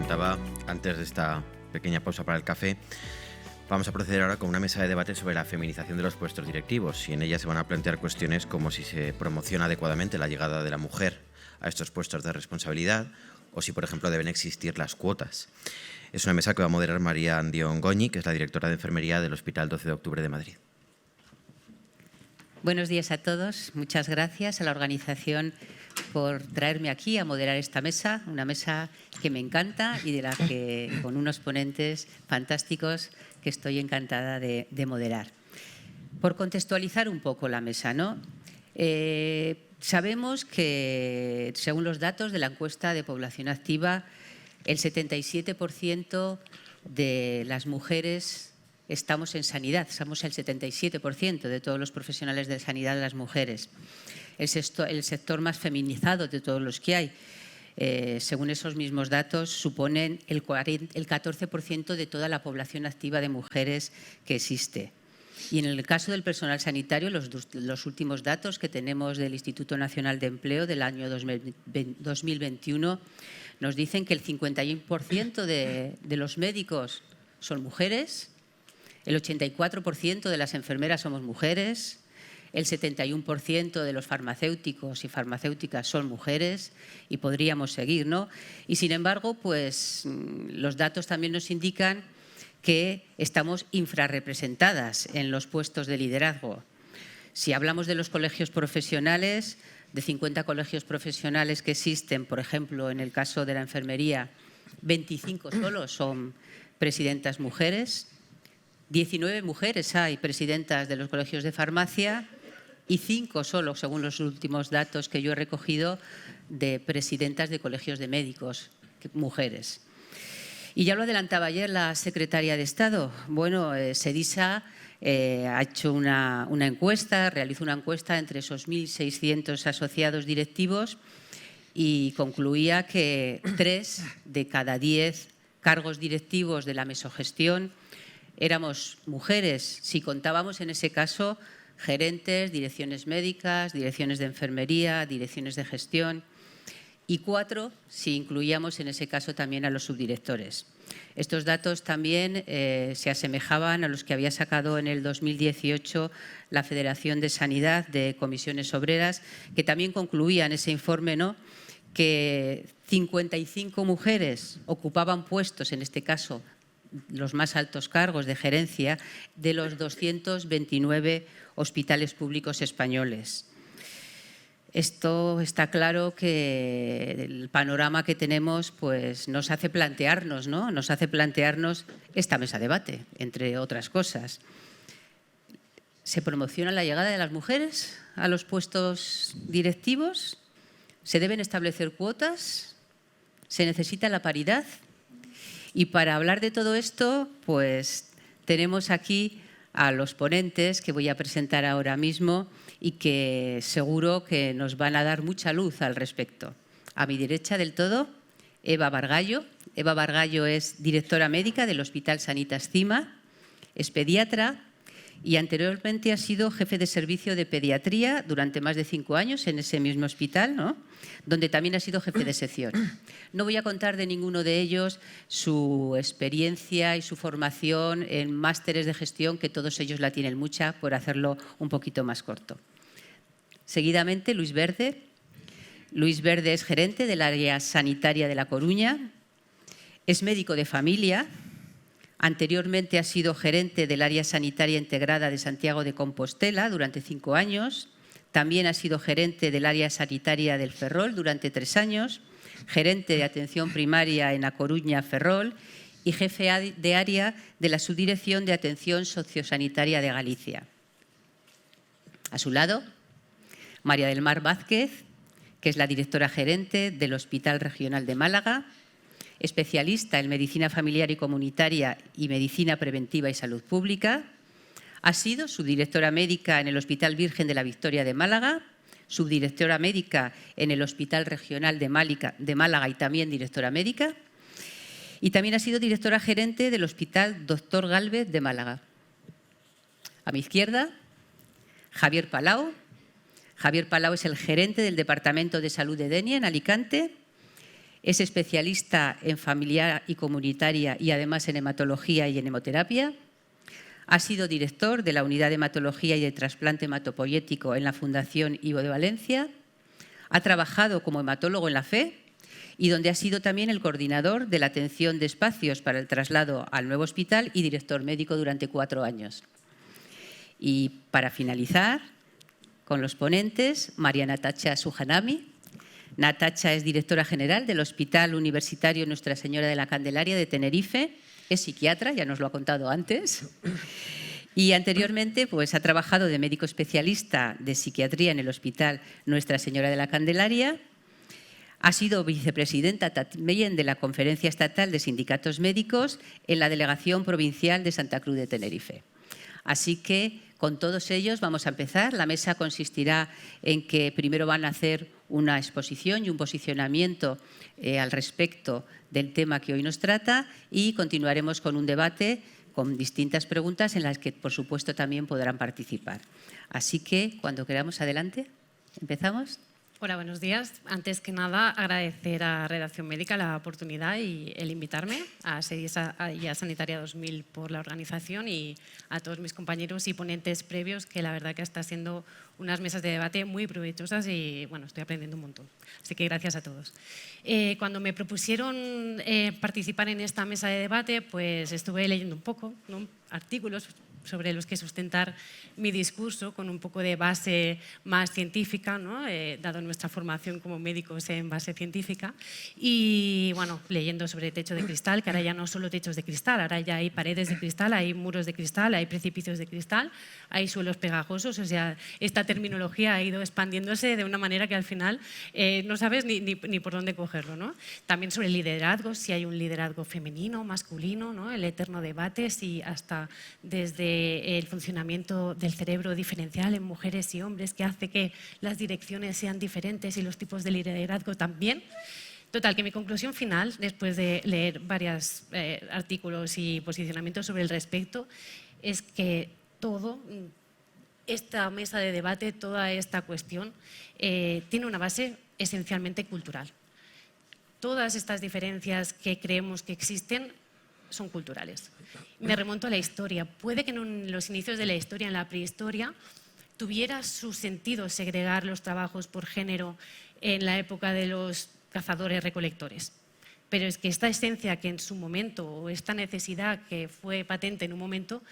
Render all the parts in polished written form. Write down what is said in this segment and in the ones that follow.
comentaba antes de esta pequeña pausa para el café, vamos a proceder ahora con una mesa de debate sobre la feminización de los puestos directivos, y en ella se van a plantear cuestiones como si se promociona adecuadamente la llegada de la mujer a estos puestos de responsabilidad o si, por ejemplo, deben existir las cuotas. Es una mesa que va a moderar María Andión Goñi, que es la directora de Enfermería del Hospital 12 de Octubre de Madrid. Buenos días a todos. Muchas gracias a la organización por traerme aquí a moderar esta mesa, una mesa que me encanta y de la que con unos ponentes fantásticos que estoy encantada de moderar. Por contextualizar un poco la mesa, ¿no? Sabemos que, según los datos de la encuesta de población activa, el 77% de las mujeres estamos en sanidad, somos el 77% de todos los profesionales de sanidad de las mujeres. El sector más feminizado de todos los que hay, según esos mismos datos, suponen el 14% de toda la población activa de mujeres que existe. Y en el caso del personal sanitario, los últimos datos que tenemos del Instituto Nacional de Empleo del año 2021 nos dicen que el 51% de los médicos son mujeres, el 84% de las enfermeras somos mujeres, el 71% de los farmacéuticos y farmacéuticas son mujeres y podríamos seguir, ¿no? Y sin embargo, pues los datos también nos indican que estamos infrarrepresentadas en los puestos de liderazgo. Si hablamos de los colegios profesionales, de 50 colegios profesionales que existen, por ejemplo, en el caso de la enfermería, 25 solo son presidentas mujeres, 19 mujeres hay presidentas de los colegios de farmacia y 5 solo, según los últimos datos que yo he recogido, de presidentas de colegios de médicos, mujeres. Y ya lo adelantaba ayer la secretaria de Estado. Bueno, SEDISA ha hecho una encuesta, realizó una encuesta entre esos 1.600 asociados directivos y concluía que 3 de cada 10 cargos directivos de la mesogestión éramos mujeres, si contábamos en ese caso gerentes, direcciones médicas, direcciones de enfermería, direcciones de gestión, y 4 si incluíamos en ese caso también a los subdirectores. Estos datos también se asemejaban a los que había sacado en el 2018 la Federación de Sanidad de Comisiones Obreras, que también concluía en ese informe, ¿no?, que 55 mujeres ocupaban puestos, en este caso los más altos cargos de gerencia, de los 229 hospitales públicos españoles. Esto está claro que el panorama que tenemos pues, nos hace plantearnos, ¿no? Nos hace plantearnos esta mesa de debate, entre otras cosas. ¿Se promociona la llegada de las mujeres a los puestos directivos? ¿Se deben establecer cuotas? ¿Se necesita la paridad? Y para hablar de todo esto, pues tenemos aquí a los ponentes que voy a presentar ahora mismo y que seguro que nos van a dar mucha luz al respecto. A mi derecha del todo, Eva Bargallo. Eva Bargallo es directora médica del Hospital Sanitas Cima, es pediatra y anteriormente ha sido jefe de servicio de pediatría durante más de 5 años en ese mismo hospital, ¿no?, donde también ha sido jefe de sección. No voy a contar de ninguno de ellos su experiencia y su formación en másteres de gestión, que todos ellos la tienen mucha, por hacerlo un poquito más corto. Seguidamente, Luis Verde. Luis Verde es gerente del área sanitaria de La Coruña, es médico de familia. Anteriormente ha sido gerente del área sanitaria integrada de Santiago de Compostela durante 5 años. También ha sido gerente del área sanitaria del Ferrol durante 3 años, gerente de atención primaria en A Coruña, Ferrol y jefe de área de la Subdirección de Atención Sociosanitaria de Galicia. A su lado, María del Mar Vázquez, que es la directora gerente del Hospital Regional de Málaga, especialista en medicina familiar y comunitaria y medicina preventiva y salud pública. Ha sido subdirectora médica en el Hospital Virgen de la Victoria de Málaga, subdirectora médica en el Hospital Regional de Málaga y también directora médica. Y también ha sido directora gerente del Hospital Dr. Gálvez de Málaga. A mi izquierda, Javier Palau. Javier Palau es el gerente del Departamento de Salud de Denia, en Alicante. Es especialista en familiar y comunitaria y además en hematología y en hemoterapia. Ha sido director de la Unidad de Hematología y de Trasplante Hematopoyético en la Fundación Ivo de Valencia. Ha trabajado como hematólogo en la FE y donde ha sido también el coordinador de la atención de espacios para el traslado al nuevo hospital y director médico durante 4 años. Y para finalizar, con los ponentes, María Natacha Sujanami. Natacha es directora general del Hospital Universitario Nuestra Señora de la Candelaria de Tenerife, es psiquiatra, ya nos lo ha contado antes, y anteriormente pues, ha trabajado de médico especialista de psiquiatría en el Hospital Nuestra Señora de la Candelaria. Ha sido vicepresidenta también de la Conferencia Estatal de Sindicatos Médicos en la Delegación Provincial de Santa Cruz de Tenerife. Así que con todos ellos vamos a empezar. La mesa consistirá en que primero van a hacer una exposición y un posicionamiento al respecto del tema que hoy nos trata y continuaremos con un debate con distintas preguntas en las que, por supuesto, también podrán participar. Así que, cuando queramos, adelante. ¿Empezamos? Hola, buenos días. Antes que nada, agradecer a Redacción Médica la oportunidad y el invitarme, a SEDIES y a Sanitaria 2000 por la organización y a todos mis compañeros y ponentes previos, que la verdad que está siendo unas mesas de debate muy provechosas y bueno, estoy aprendiendo un montón. Así que gracias a todos. Cuando me propusieron participar en esta mesa de debate, pues estuve leyendo un poco, ¿no?, artículos sobre los que sustentar mi discurso con un poco de base más científica, ¿no?, dado nuestra formación como médicos en base científica. Y bueno, leyendo sobre techo de cristal, que ahora ya no solo techos de cristal, ahora ya hay paredes de cristal, hay muros de cristal, hay precipicios de cristal, hay suelos pegajosos. O sea, esta terminología ha ido expandiéndose de una manera que al final no sabes ni por dónde cogerlo, ¿no? También sobre liderazgo, si hay un liderazgo femenino, masculino, ¿no?, el eterno debate, si hasta desde el funcionamiento del cerebro diferencial en mujeres y hombres, que hace que las direcciones sean diferentes y los tipos de liderazgo también. Total, que mi conclusión final, después de leer varios artículos y posicionamientos sobre el respecto, es que esta mesa de debate, toda esta cuestión, tiene una base esencialmente cultural. Todas estas diferencias que creemos que existen son culturales. Me remonto a la historia. Puede que en los inicios de la historia, en la prehistoria, tuviera su sentido segregar los trabajos por género en la época de los cazadores-recolectores. Pero es que esta esencia que en su momento, o esta necesidad que fue patente en un momento,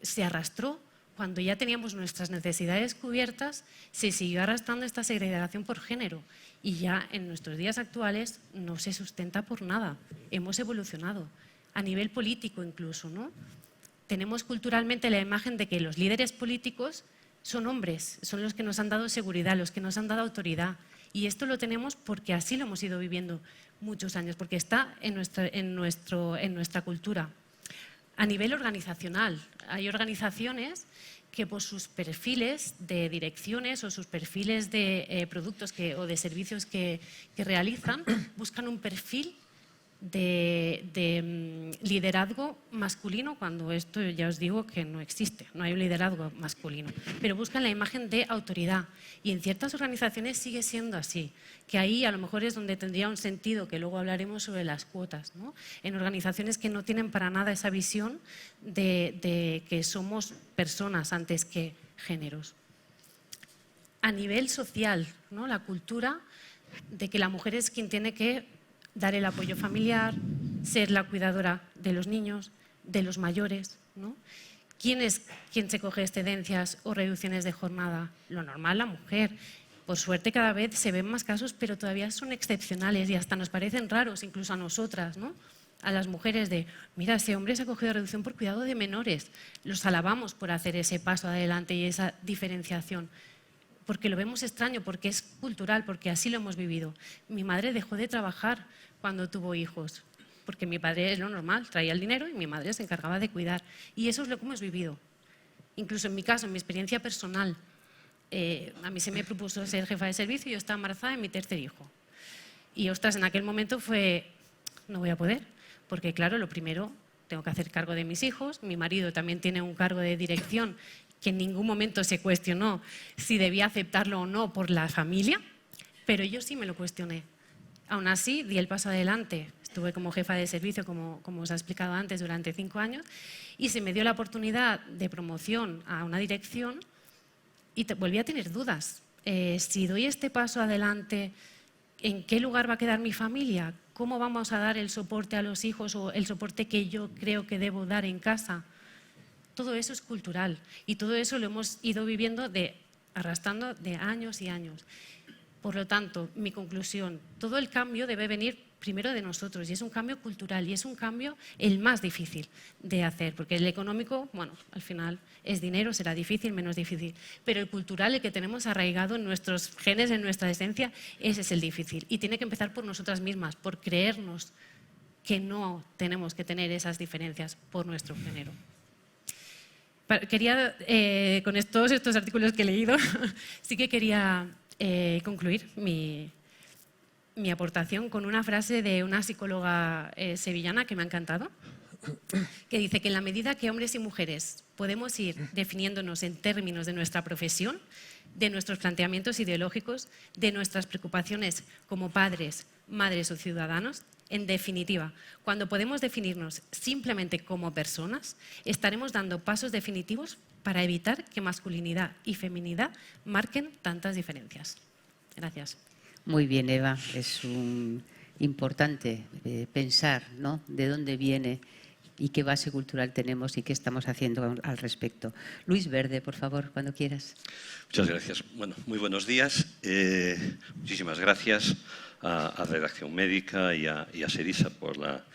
se arrastró cuando ya teníamos nuestras necesidades cubiertas, se siguió arrastrando esta segregación por género. Y ya en nuestros días actuales no se sustenta por nada. Hemos evolucionado. A nivel político incluso, ¿no? Tenemos culturalmente la imagen de que los líderes políticos son hombres, son los que nos han dado seguridad, los que nos han dado autoridad. Y esto lo tenemos porque así lo hemos ido viviendo muchos años, porque está en nuestra cultura. A nivel organizacional, hay organizaciones que por sus perfiles de direcciones o sus perfiles de productos o de servicios que realizan, buscan un perfil de liderazgo masculino, cuando esto ya os digo que no existe, no hay un liderazgo masculino, pero buscan la imagen de autoridad y en ciertas organizaciones sigue siendo así, que ahí a lo mejor es donde tendría un sentido, que luego hablaremos sobre las cuotas, ¿no? En organizaciones que no tienen para nada esa visión de que somos personas antes que géneros. A nivel social, ¿no?, la cultura de que la mujer es quien tiene que dar el apoyo familiar, ser la cuidadora de los niños, de los mayores, ¿no? ¿Quién es quien se coge excedencias o reducciones de jornada? Lo normal, la mujer. Por suerte cada vez se ven más casos, pero todavía son excepcionales y hasta nos parecen raros, incluso a nosotras, ¿no?, a las mujeres, de mira, ese hombre se ha cogido reducción por cuidado de menores. Los alabamos por hacer ese paso adelante y esa diferenciación, porque lo vemos extraño, porque es cultural, porque así lo hemos vivido. Mi madre dejó de trabajar cuando tuvo hijos, porque mi padre es lo normal, traía el dinero y mi madre se encargaba de cuidar. Y eso es lo que hemos vivido. Incluso en mi caso, en mi experiencia personal, a mí se me propuso ser jefa de servicio y yo estaba embarazada de mi tercer hijo. Y ostras, en aquel momento fue, no voy a poder, porque claro, lo primero, tengo que hacer cargo de mis hijos, mi marido también tiene un cargo de dirección que en ningún momento se cuestionó si debía aceptarlo o no por la familia, pero yo sí me lo cuestioné. Aún así, di el paso adelante. Estuve como jefa de servicio, como os ha explicado antes, durante 5 años y se me dio la oportunidad de promoción a una dirección y volví a tener dudas. Si doy este paso adelante, ¿en qué lugar va a quedar mi familia? ¿Cómo vamos a dar el soporte a los hijos o el soporte que yo creo que debo dar en casa? Todo eso es cultural y todo eso lo hemos ido viviendo arrastrando de años y años. Por lo tanto, mi conclusión, todo el cambio debe venir primero de nosotros y es un cambio cultural y es un cambio el más difícil de hacer, porque el económico, bueno, al final es dinero, será difícil, menos difícil, pero el cultural, el que tenemos arraigado en nuestros genes, en nuestra esencia, ese es el difícil y tiene que empezar por nosotras mismas, por creernos que no tenemos que tener esas diferencias por nuestro género. Quería, con todos estos artículos que he leído, sí que quería concluir mi aportación con una frase de una psicóloga sevillana que me ha encantado, que dice que en la medida que hombres y mujeres podemos ir definiéndonos en términos de nuestra profesión, de nuestros planteamientos ideológicos, de nuestras preocupaciones como padres, madres o ciudadanos, en definitiva, cuando podemos definirnos simplemente como personas, estaremos dando pasos definitivos para evitar que masculinidad y feminidad marquen tantas diferencias. Gracias. Muy bien, Eva. Es importante pensar, ¿no?, de dónde viene y qué base cultural tenemos y qué estamos haciendo al respecto. Luis Verde, por favor, cuando quieras. Muchas gracias. Bueno, muy buenos días. Muchísimas gracias a Redacción Médica y a Serisa por la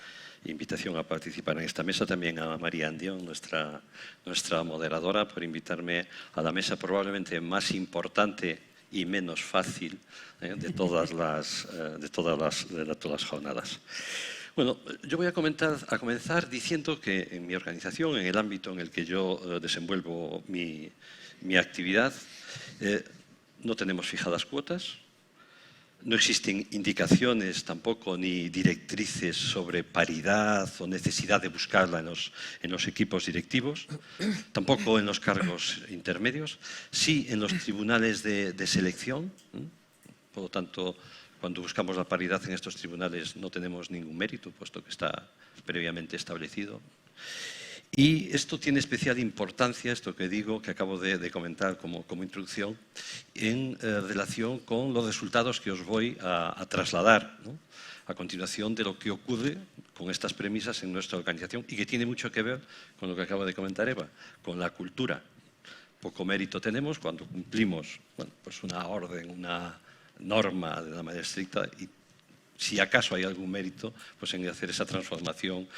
invitación a participar en esta mesa. También a María Andión, nuestra moderadora, por invitarme a la mesa probablemente más importante y menos fácil de todas las jornadas. Bueno, yo voy a comenzar diciendo que en mi organización, en el ámbito en el que yo desenvuelvo mi actividad, no tenemos fijadas cuotas, no existen indicaciones tampoco ni directrices sobre paridad o necesidad de buscarla en los equipos directivos, tampoco en los cargos intermedios, sí en los tribunales de selección. Por lo tanto, cuando buscamos la paridad en estos tribunales no tenemos ningún mérito, puesto que está previamente establecido. Y esto tiene especial importancia, esto que digo, que acabo de comentar como introducción, en relación con los resultados que os voy a trasladar, ¿no?, a continuación de lo que ocurre con estas premisas en nuestra organización y que tiene mucho que ver con lo que acaba de comentar Eva, con la cultura. Poco mérito tenemos cuando cumplimos, bueno, pues una orden, una norma de una manera estricta y si acaso hay algún mérito, pues en hacer esa transformación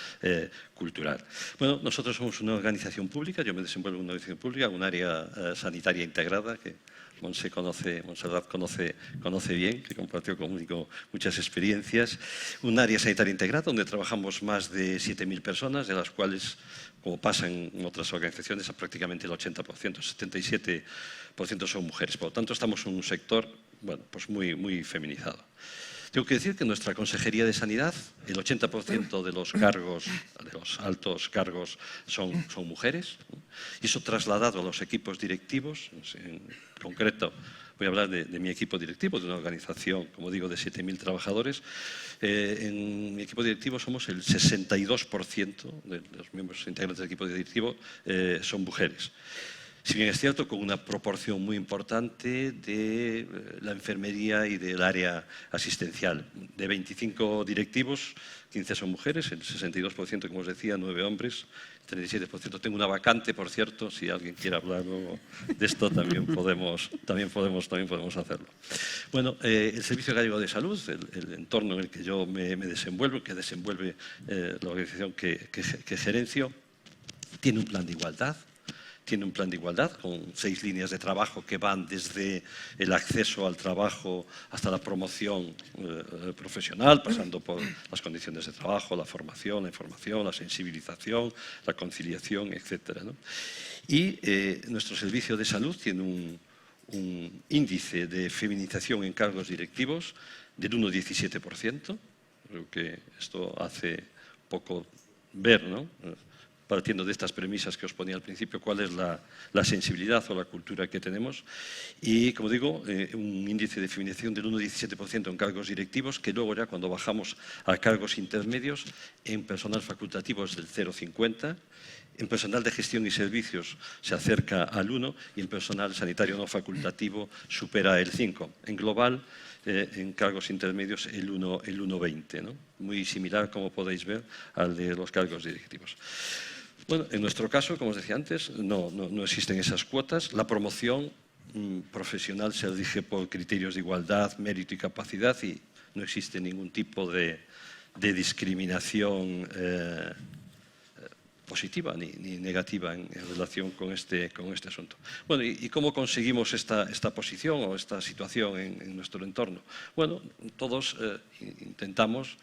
cultural. Bueno, nosotros somos una organización pública, yo me desenvuelvo en una organización pública, un área sanitaria integrada que Montserrat conoce bien, que compartió conmigo muchas experiencias. Un área sanitaria integrada donde trabajamos más de 7.000 personas, de las cuales, como pasa en otras organizaciones, prácticamente el 80%, el 77% son mujeres. Por lo tanto, estamos en un sector, bueno, pues muy feminizado. Tengo que decir que en nuestra Consejería de Sanidad el 80% de los cargos, de los altos cargos, son mujeres. Y eso trasladado a los equipos directivos, en concreto voy a hablar de mi equipo directivo, de una organización, como digo, de 7.000 trabajadores. En mi equipo directivo somos el 62% de los miembros integrantes del equipo directivo son mujeres. Si bien es cierto, con una proporción muy importante de la enfermería y del área asistencial. De 25 directivos, 15 son mujeres, el 62%, como os decía, 9 hombres, el 37%. Tengo una vacante, por cierto, si alguien quiere hablar de esto, también podemos hacerlo. Bueno, el Servicio Gallego de Salud, el entorno en el que yo me desenvuelvo, que desenvuelve la organización que gerencio, tiene un plan de igualdad. Tiene un plan de igualdad con 6 líneas de trabajo que van desde el acceso al trabajo hasta la promoción profesional, pasando por las condiciones de trabajo, la formación, la información, la sensibilización, la conciliación, etc., ¿no? Y nuestro servicio de salud tiene un índice de feminización en cargos directivos del 1,17%. Creo que esto hace poco ver, ¿no?, partiendo de estas premisas que os ponía al principio, cuál es la sensibilidad o la cultura que tenemos. Y, como digo, un índice de feminización del 1,17% en cargos directivos, que luego ya cuando bajamos a cargos intermedios, en personal facultativo es del 0,50%, en personal de gestión y servicios se acerca al 1% y en personal sanitario no facultativo supera el 5%. En global, en cargos intermedios el 1,20%, ¿no? Muy similar, como podéis ver, al de los cargos directivos. Bueno, en nuestro caso, como os decía antes, no existen esas cuotas. La promoción profesional se rige por criterios de igualdad, mérito y capacidad y no existe ningún tipo de discriminación positiva ni negativa en relación con este asunto. Bueno, ¿y cómo conseguimos esta posición o esta situación en nuestro entorno? Bueno, todos intentamos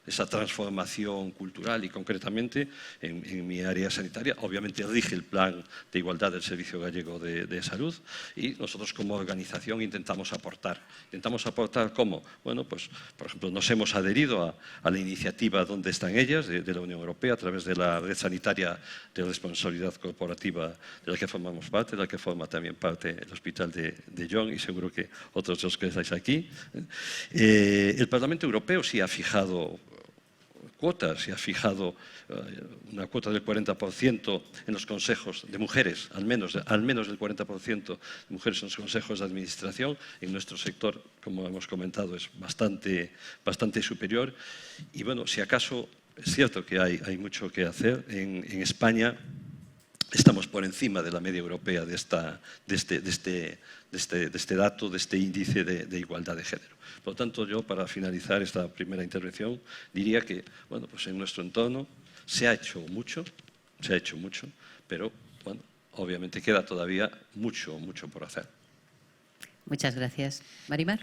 esa transformación cultural y concretamente en mi área sanitaria. Obviamente rige el plan de igualdad del Servicio Gallego de Salud y nosotros como organización intentamos aportar. ¿Intentamos aportar cómo? Bueno, pues por ejemplo nos hemos adherido a la iniciativa ¿Dónde están ellas? De la Unión Europea a través de la Red Sanitaria de Responsabilidad Corporativa de la que formamos parte, de la que forma también parte el Hospital de John y seguro que otros de los que estáis aquí. El Parlamento Europeo sí ha fijado cuotas y ha fijado una cuota del 40% en los consejos de mujeres, al menos del 40% de mujeres en los consejos de administración. En nuestro sector, como hemos comentado, es bastante superior. Y bueno, si acaso es cierto que hay mucho que hacer. En España estamos por encima de la media europea de este dato, de este índice de igualdad de género. Por lo tanto, yo, para finalizar esta primera intervención, diría que, bueno, pues en nuestro entorno se ha hecho mucho, pero, bueno, obviamente queda todavía mucho por hacer. Muchas gracias. Marimar.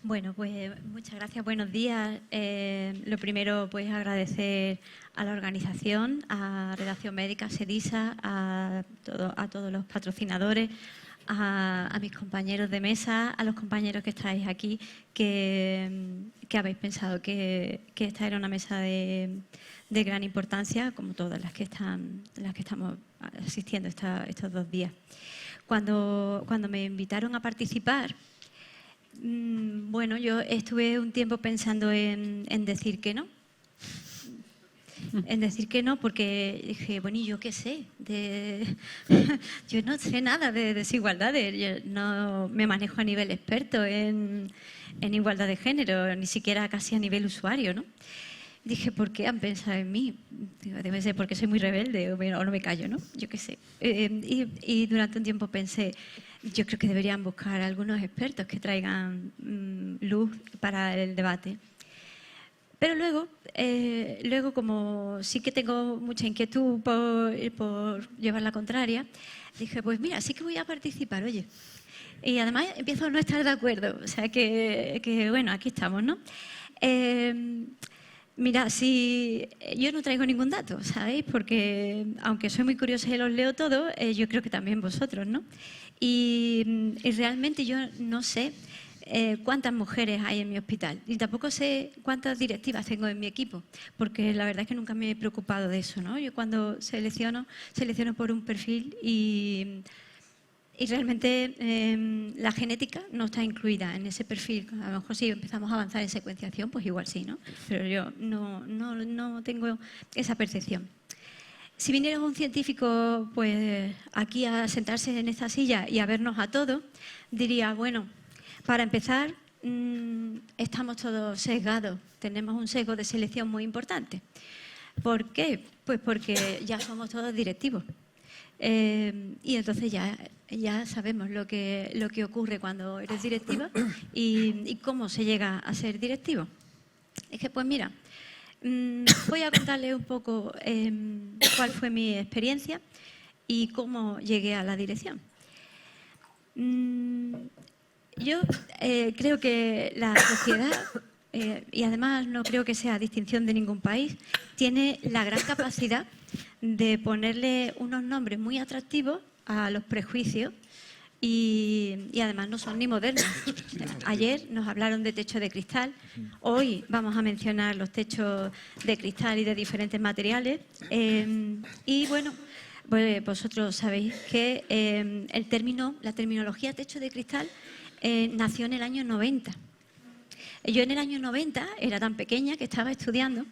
Bueno, pues muchas gracias, buenos días. Lo primero, pues agradecer a la organización, a Redacción Médica, SEDISA, a todos los patrocinadores, a mis compañeros de mesa, a los compañeros que estáis aquí, que habéis pensado que esta era una mesa de gran importancia, como todas las que estamos asistiendo estos 2 días. Cuando me invitaron a participar, bueno, yo estuve un tiempo pensando en decir que no. En decir que no, porque dije, bueno, ¿y yo qué sé? Yo no sé nada de desigualdades, yo no me manejo a nivel experto en igualdad de género, ni siquiera casi a nivel usuario, ¿no? Dije, ¿por qué han pensado en mí? Debe ser porque soy muy rebelde o no me callo, ¿no? Yo qué sé. Y durante un tiempo pensé, yo creo que deberían buscar algunos expertos que traigan luz para el debate. Pero luego, como sí que tengo mucha inquietud por llevar la contraria, dije, pues mira, sí que voy a participar, oye. Y además empiezo a no estar de acuerdo, o sea que bueno, aquí estamos, ¿no? Mira, si yo no traigo ningún dato, ¿sabéis? Porque aunque soy muy curiosa y los leo todos, yo creo que también vosotros, ¿no? Y realmente yo no sé cuántas mujeres hay en mi hospital y tampoco sé cuántas directivas tengo en mi equipo, porque la verdad es que nunca me he preocupado de eso, ¿no? Yo cuando selecciono por un perfil y realmente la genética no está incluida en ese perfil. A lo mejor si empezamos a avanzar en secuenciación, pues igual sí, ¿no? Pero yo no tengo esa percepción. Si viniera un científico pues aquí a sentarse en esta silla y a vernos a todos, diría, bueno, para empezar, estamos todos sesgados, tenemos un sesgo de selección muy importante. ¿Por qué? Pues porque ya somos todos directivos. Y entonces ya sabemos lo que ocurre cuando eres directiva y cómo se llega a ser directivo. Es que, pues mira, voy a contarles un poco cuál fue mi experiencia y cómo llegué a la dirección. Yo creo que la sociedad, y además no creo que sea distinción de ningún país, tiene la gran capacidad de ponerle unos nombres muy atractivos a los prejuicios y además no son ni modernos. Ayer nos hablaron de techo de cristal, hoy vamos a mencionar los techos de cristal y de diferentes materiales. Y bueno, pues vosotros sabéis que la terminología techo de cristal nació en el año 90. Yo en el año 90 era tan pequeña que estaba estudiando,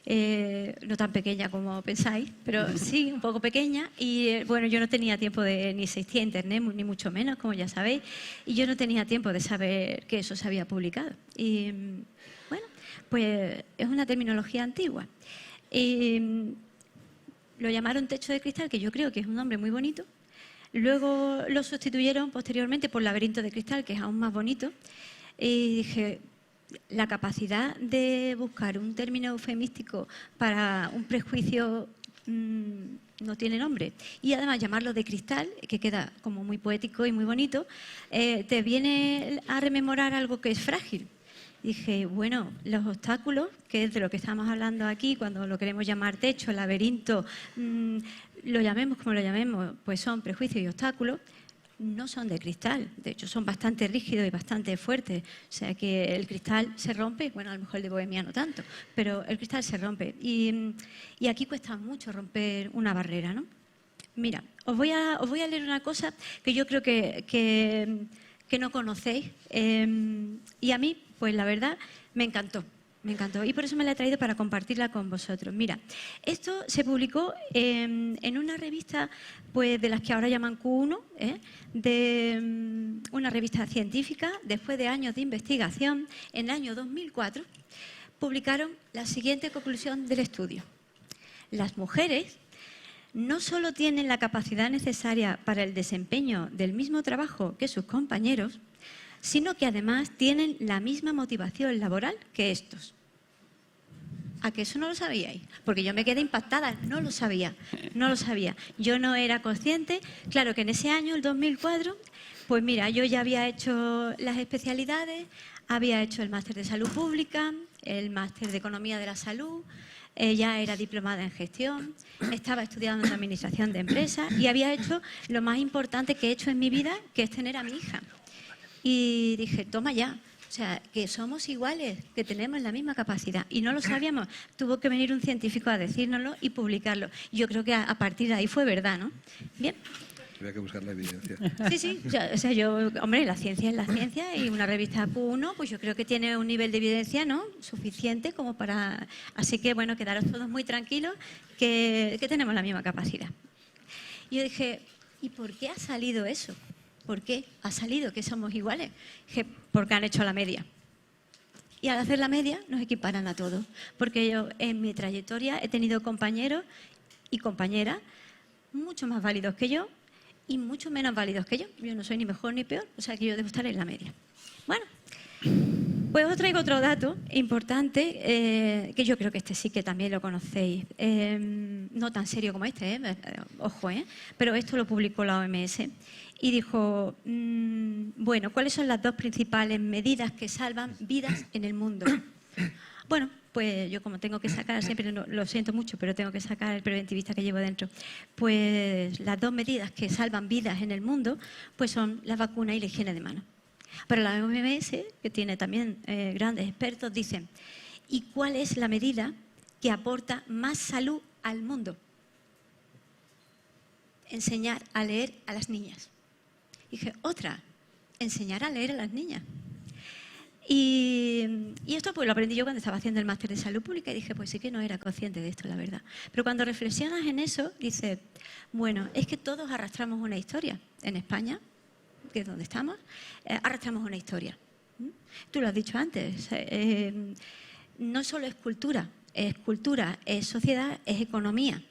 no tan pequeña como pensáis, pero sí, un poco pequeña, y bueno, yo no tenía tiempo ni existía internet, ni mucho menos, como ya sabéis, y yo no tenía tiempo de saber que eso se había publicado. Y bueno, pues es una terminología antigua. Y lo llamaron techo de cristal, que yo creo que es un nombre muy bonito. Luego lo sustituyeron posteriormente por laberinto de cristal, que es aún más bonito. Y dije, la capacidad de buscar un término eufemístico para un prejuicio no tiene nombre. Y además llamarlo de cristal, que queda como muy poético y muy bonito, te viene a rememorar algo que es frágil. Dije, bueno, los obstáculos, que es de lo que estamos hablando aquí, cuando lo queremos llamar techo, laberinto, lo llamemos como lo llamemos, pues son prejuicios y obstáculos, no son de cristal, de hecho son bastante rígidos y bastante fuertes, o sea que el cristal se rompe, bueno, a lo mejor el de Bohemia no tanto, pero el cristal se rompe y aquí cuesta mucho romper una barrera, ¿no? Mira, os voy a leer una cosa que yo creo que no conocéis y a mí, pues la verdad, me encantó. Me encantó y por eso me la he traído para compartirla con vosotros. Mira, esto se publicó en una revista pues, de las que ahora llaman Q1, de una revista científica. Después de años de investigación, en el año 2004, publicaron la siguiente conclusión del estudio. Las mujeres no solo tienen la capacidad necesaria para el desempeño del mismo trabajo que sus compañeros, sino que además tienen la misma motivación laboral que estos. ¿A que eso no lo sabíais? Porque yo me quedé impactada, no lo sabía. Yo no era consciente. Claro que en ese año, el 2004, pues mira, yo ya había hecho las especialidades, había hecho el máster de salud pública, el máster de economía de la salud, ya era diplomada en gestión, estaba estudiando en administración de empresas y había hecho lo más importante que he hecho en mi vida, que es tener a mi hija. Y dije, toma ya, o sea, que somos iguales, que tenemos la misma capacidad. Y no lo sabíamos, tuvo que venir un científico a decírnoslo y publicarlo. Yo creo que a partir de ahí fue verdad, ¿no? Bien. Había que buscar la evidencia. Sí, o sea, hombre, la ciencia es la ciencia y una revista Q1, pues yo creo que tiene un nivel de evidencia, ¿no?, suficiente como para... Así que, bueno, quedaros todos muy tranquilos que tenemos la misma capacidad. Y yo dije, ¿y por qué ha salido eso? ¿Por qué ha salido que somos iguales? Porque han hecho la media. Y al hacer la media nos equiparan a todos. Porque yo en mi trayectoria he tenido compañeros y compañeras mucho más válidos que yo y mucho menos válidos que yo. Yo no soy ni mejor ni peor, o sea que yo debo estar en la media. Bueno, pues os traigo otro dato importante, que yo creo que este sí que también lo conocéis. No tan serio como este, ojo, pero esto lo publicó la OMS. Y dijo, bueno, ¿cuáles son las dos principales medidas que salvan vidas en el mundo? Bueno, pues yo como tengo que sacar, siempre lo siento mucho, pero tengo que sacar el preventivista que llevo dentro, pues las dos medidas que salvan vidas en el mundo pues son la vacuna y la higiene de manos. Pero la OMS, que tiene también grandes expertos, dicen, ¿y cuál es la medida que aporta más salud al mundo? Enseñar a leer a las niñas. Dije, otra, enseñar a leer a las niñas. Y esto pues lo aprendí yo cuando estaba haciendo el máster de salud pública y dije, pues sí que no era consciente de esto, la verdad. Pero cuando reflexionas en eso, dices, bueno, es que todos arrastramos una historia. En España, que es donde estamos, arrastramos una historia. Tú lo has dicho antes, no solo es cultura, es sociedad, es economía.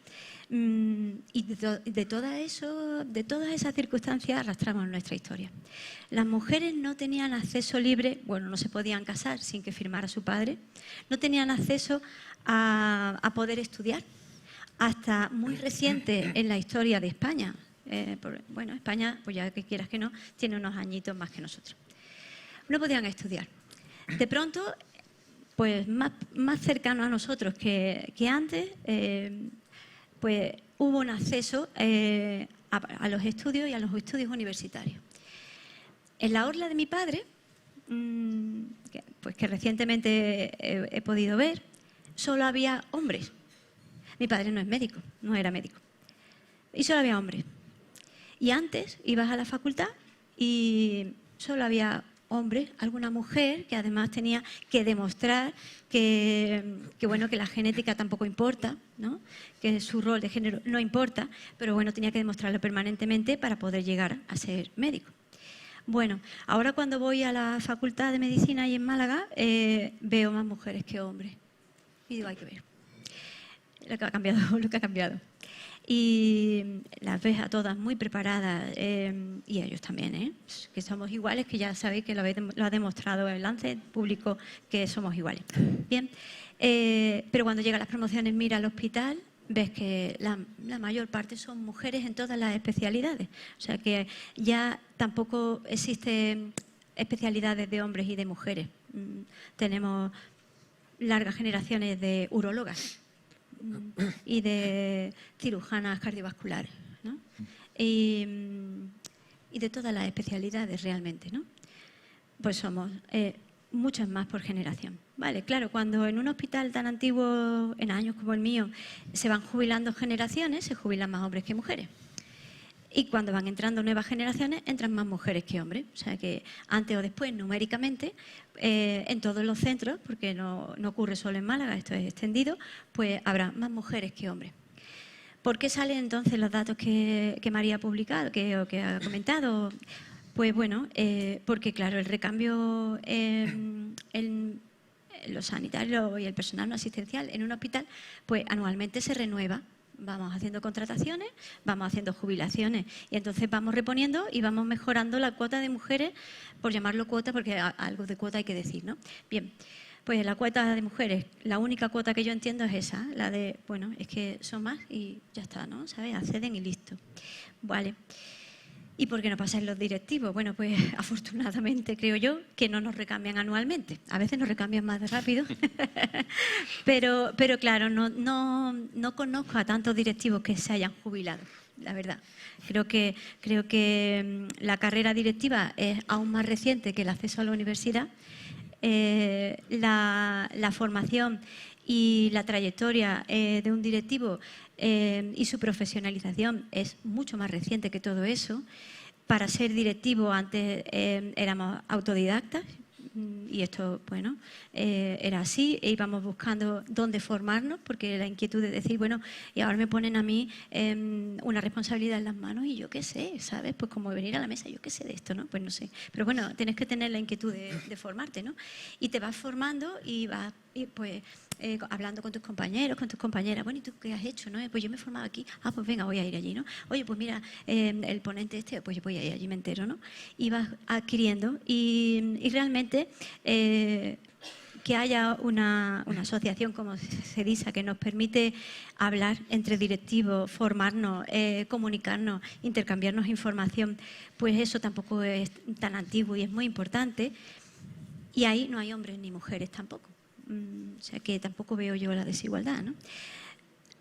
Y de todas esas circunstancias arrastramos nuestra historia. Las mujeres no tenían acceso libre, bueno, no se podían casar sin que firmara su padre, no tenían acceso a poder estudiar, hasta muy reciente en la historia de España. Bueno, España, pues ya que quieras que no, tiene unos añitos más que nosotros. No podían estudiar. De pronto, pues más cercano a nosotros que antes, pues hubo un acceso a los estudios y a los estudios universitarios. En la orla de mi padre, que recientemente he podido ver, solo había hombres. Mi padre no es médico, no era médico. Y solo había hombres. Y antes ibas a la facultad y solo había hombres, alguna mujer que además tenía que demostrar que la genética tampoco importa, ¿no? Que su rol de género no importa, pero bueno, tenía que demostrarlo permanentemente para poder llegar a ser médico. Bueno, ahora cuando voy a la Facultad de Medicina y en Málaga, veo más mujeres que hombres. Y digo, hay que ver lo que ha cambiado. Y las ves a todas muy preparadas, y a ellos también, que somos iguales, que ya sabéis que lo ha demostrado el Lancet público, que somos iguales. Bien, pero cuando llegan las promociones, mira al hospital, ves que la mayor parte son mujeres en todas las especialidades. O sea que ya tampoco existen especialidades de hombres y de mujeres. Tenemos largas generaciones de urólogas y de cirujanas cardiovasculares, ¿no? Y de todas las especialidades realmente, ¿no? Pues somos muchas más por generación. Vale, claro, cuando en un hospital tan antiguo, en años como el mío, se van jubilando generaciones, se jubilan más hombres que mujeres. Y cuando van entrando nuevas generaciones, entran más mujeres que hombres. O sea que antes o después, numéricamente, en todos los centros, porque no ocurre solo en Málaga, esto es extendido, pues habrá más mujeres que hombres. ¿Por qué salen entonces los datos que María ha publicado, que ha comentado? Pues bueno, porque claro, el recambio en los sanitarios y el personal no asistencial en un hospital, pues anualmente se renueva. Vamos haciendo contrataciones, vamos haciendo jubilaciones y entonces vamos reponiendo y vamos mejorando la cuota de mujeres, por llamarlo cuota, porque algo de cuota hay que decir, ¿no? Bien, pues la cuota de mujeres, la única cuota que yo entiendo es esa, la de, bueno, es que son más y ya está, ¿no? ¿Sabes? Acceden y listo. Vale. ¿Y por qué no pasa en los directivos? Bueno, pues afortunadamente creo yo que no nos recambian anualmente. A veces nos recambian más rápido, pero claro, no conozco a tantos directivos que se hayan jubilado, la verdad. Creo que la carrera directiva es aún más reciente que el acceso a la universidad. La formación y la trayectoria de un directivo y su profesionalización es mucho más reciente que todo eso. Para ser directivo antes éramos autodidactas y esto, bueno, era así, e íbamos buscando dónde formarnos, porque la inquietud de decir, bueno, y ahora me ponen a mí una responsabilidad en las manos y yo qué sé, ¿sabes? Pues como venir a la mesa, yo qué sé de esto, ¿no? Pues no sé. Pero bueno, tienes que tener la inquietud de formarte, ¿no? Y te vas formando y vas, pues, hablando con tus compañeros, con tus compañeras. Bueno, ¿y tú qué has hecho, no? Pues yo me he formado aquí. Ah, pues venga, voy a ir allí, ¿no? Oye, pues mira, el ponente pues yo voy a ir allí, me entero, ¿no? Y vas adquiriendo y realmente que haya una asociación como CEDISA que nos permite hablar entre directivos, formarnos, comunicarnos, intercambiarnos información, pues eso tampoco es tan antiguo y es muy importante. Y ahí no hay hombres ni mujeres tampoco. O sea que tampoco veo yo la desigualdad, ¿no?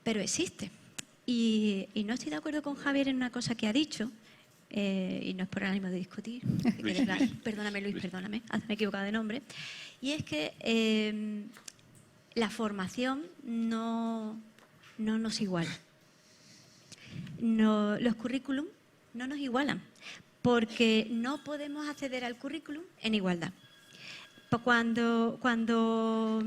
Pero existe. Y no estoy de acuerdo con Javier en una cosa que ha dicho, y no es por el ánimo de discutir. Perdóname, Luis, perdóname, me he equivocado de nombre. Y es que la formación no nos iguala. Los currículum no nos igualan, porque no podemos acceder al currículum en igualdad. Cuando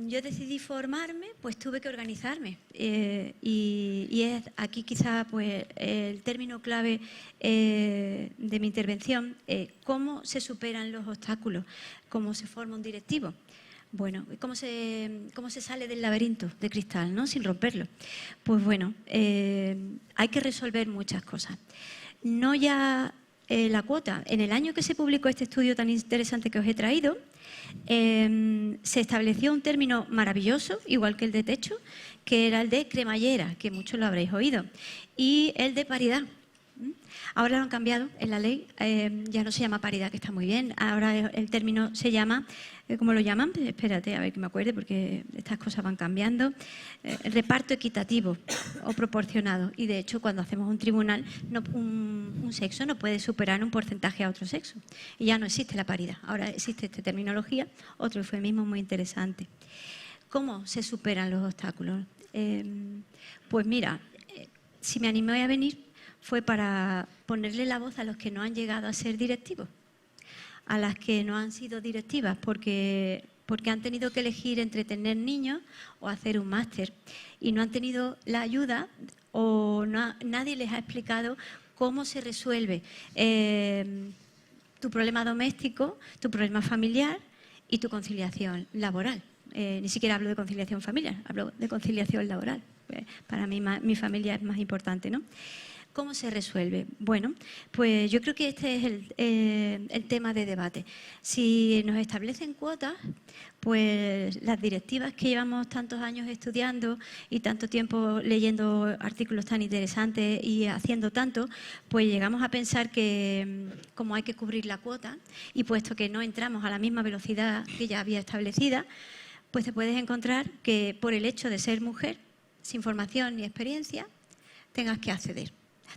yo decidí formarme, pues tuve que organizarme y es aquí quizá pues el término clave de mi intervención, cómo se superan los obstáculos, cómo se forma un directivo. Bueno, ¿cómo se sale del laberinto de cristal, ¿no? Sin romperlo? Pues bueno, hay que resolver muchas cosas. No ya la cuota. En el año que se publicó este estudio tan interesante que os he traído, se estableció un término maravilloso, igual que el de techo, que era el de cremallera, que muchos lo habréis oído, y el de paridad. Ahora lo han cambiado en la ley, ya no se llama paridad, que está muy bien. Ahora el término se llama, ¿cómo lo llaman? Espérate, a ver que me acuerde, porque estas cosas van cambiando. Reparto equitativo o proporcionado. Y de hecho, cuando hacemos un tribunal, un sexo no puede superar un porcentaje a otro sexo. Y ya no existe la paridad. Ahora existe esta terminología, otro eufemismo muy interesante. ¿Cómo se superan los obstáculos? Pues mira, si me animé a venir, fue para ponerle la voz a los que no han llegado a ser directivos, a las que no han sido directivas porque han tenido que elegir entre tener niños o hacer un máster y no han tenido la ayuda o nadie les ha explicado cómo se resuelve tu problema doméstico, tu problema familiar y tu conciliación laboral. Ni siquiera hablo de conciliación familiar, hablo de conciliación laboral. Para mí mi familia es más importante, ¿no? ¿Cómo se resuelve? Bueno, pues yo creo que este es el tema de debate. Si nos establecen cuotas, pues las directivas que llevamos tantos años estudiando y tanto tiempo leyendo artículos tan interesantes y haciendo tanto, pues llegamos a pensar que como hay que cubrir la cuota y puesto que no entramos a la misma velocidad que ya había establecida, pues te puedes encontrar que por el hecho de ser mujer, sin formación ni experiencia, tengas que acceder.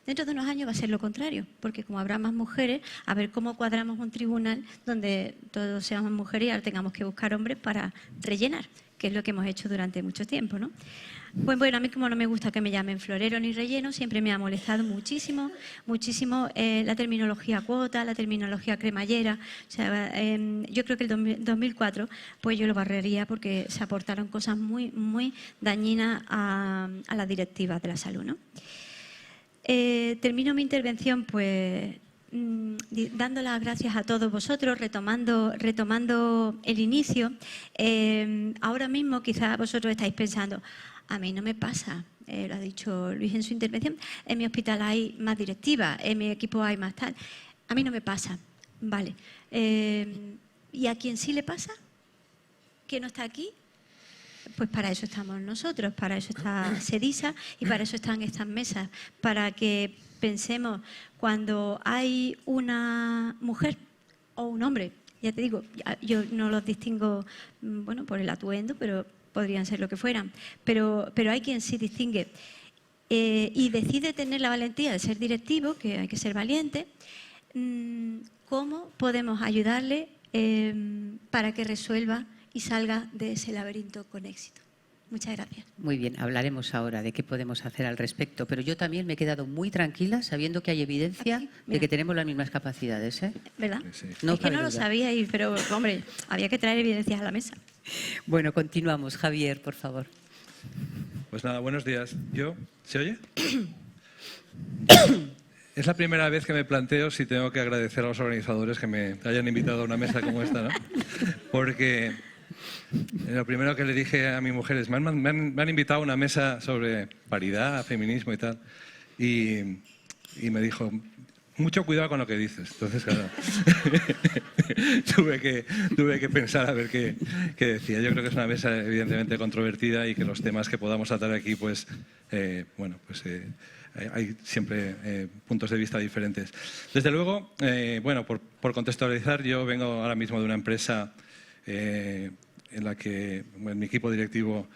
Dentro de unos años va a ser lo contrario, porque como habrá más mujeres, a ver cómo cuadramos un tribunal donde todos seamos mujeres y ahora tengamos que buscar hombres para rellenar, que es lo que hemos hecho durante mucho tiempo, ¿no? Pues bueno, a mí como no me gusta que me llamen florero ni relleno, siempre me ha molestado muchísimo la terminología cuota, la terminología cremallera. O sea, yo creo que el 2004 pues yo lo barrería porque se aportaron cosas muy, muy dañinas a las directivas de la salud, ¿no? Termino mi intervención pues dando las gracias a todos vosotros, retomando el inicio. Ahora mismo quizás vosotros estáis pensando, a mí no me pasa, lo ha dicho Luis en su intervención, en mi hospital hay más directivas, en mi equipo hay más tal. A mí no me pasa, vale. ¿Y a quién sí le pasa? ¿Que no está aquí? Pues para eso estamos nosotros, para eso está SEDISA y para eso están estas mesas, para que pensemos cuando hay una mujer o un hombre, ya te digo, yo no los distingo bueno, por el atuendo, pero podrían ser lo que fueran, pero hay quien sí distingue y decide tener la valentía de ser directivo, que hay que ser valiente. ¿Cómo podemos ayudarle para que resuelva y salga de ese laberinto con éxito? Muchas gracias. Muy bien, hablaremos ahora de qué podemos hacer al respecto, pero yo también me he quedado muy tranquila sabiendo que hay evidencia de que tenemos las mismas capacidades, ¿eh? ¿Verdad? Sí. No es que no lo duda. sabía, pero hombre, había que traer evidencias a la mesa. Bueno, continuamos. Javier, por favor. Pues nada, buenos días. ¿Se oye? Es la primera vez que me planteo si tengo que agradecer a los organizadores que me hayan invitado a una mesa como esta, ¿no? Porque lo primero que le dije a mi mujer es, me han invitado a una mesa sobre paridad, feminismo y tal, y me dijo, mucho cuidado con lo que dices. Entonces, claro, tuve que pensar a ver qué decía. Yo creo que es una mesa evidentemente controvertida y que los temas que podamos tratar aquí, pues, hay siempre puntos de vista diferentes. Desde luego, bueno, por contextualizar, yo vengo ahora mismo de una empresa en la que en mi equipo directivo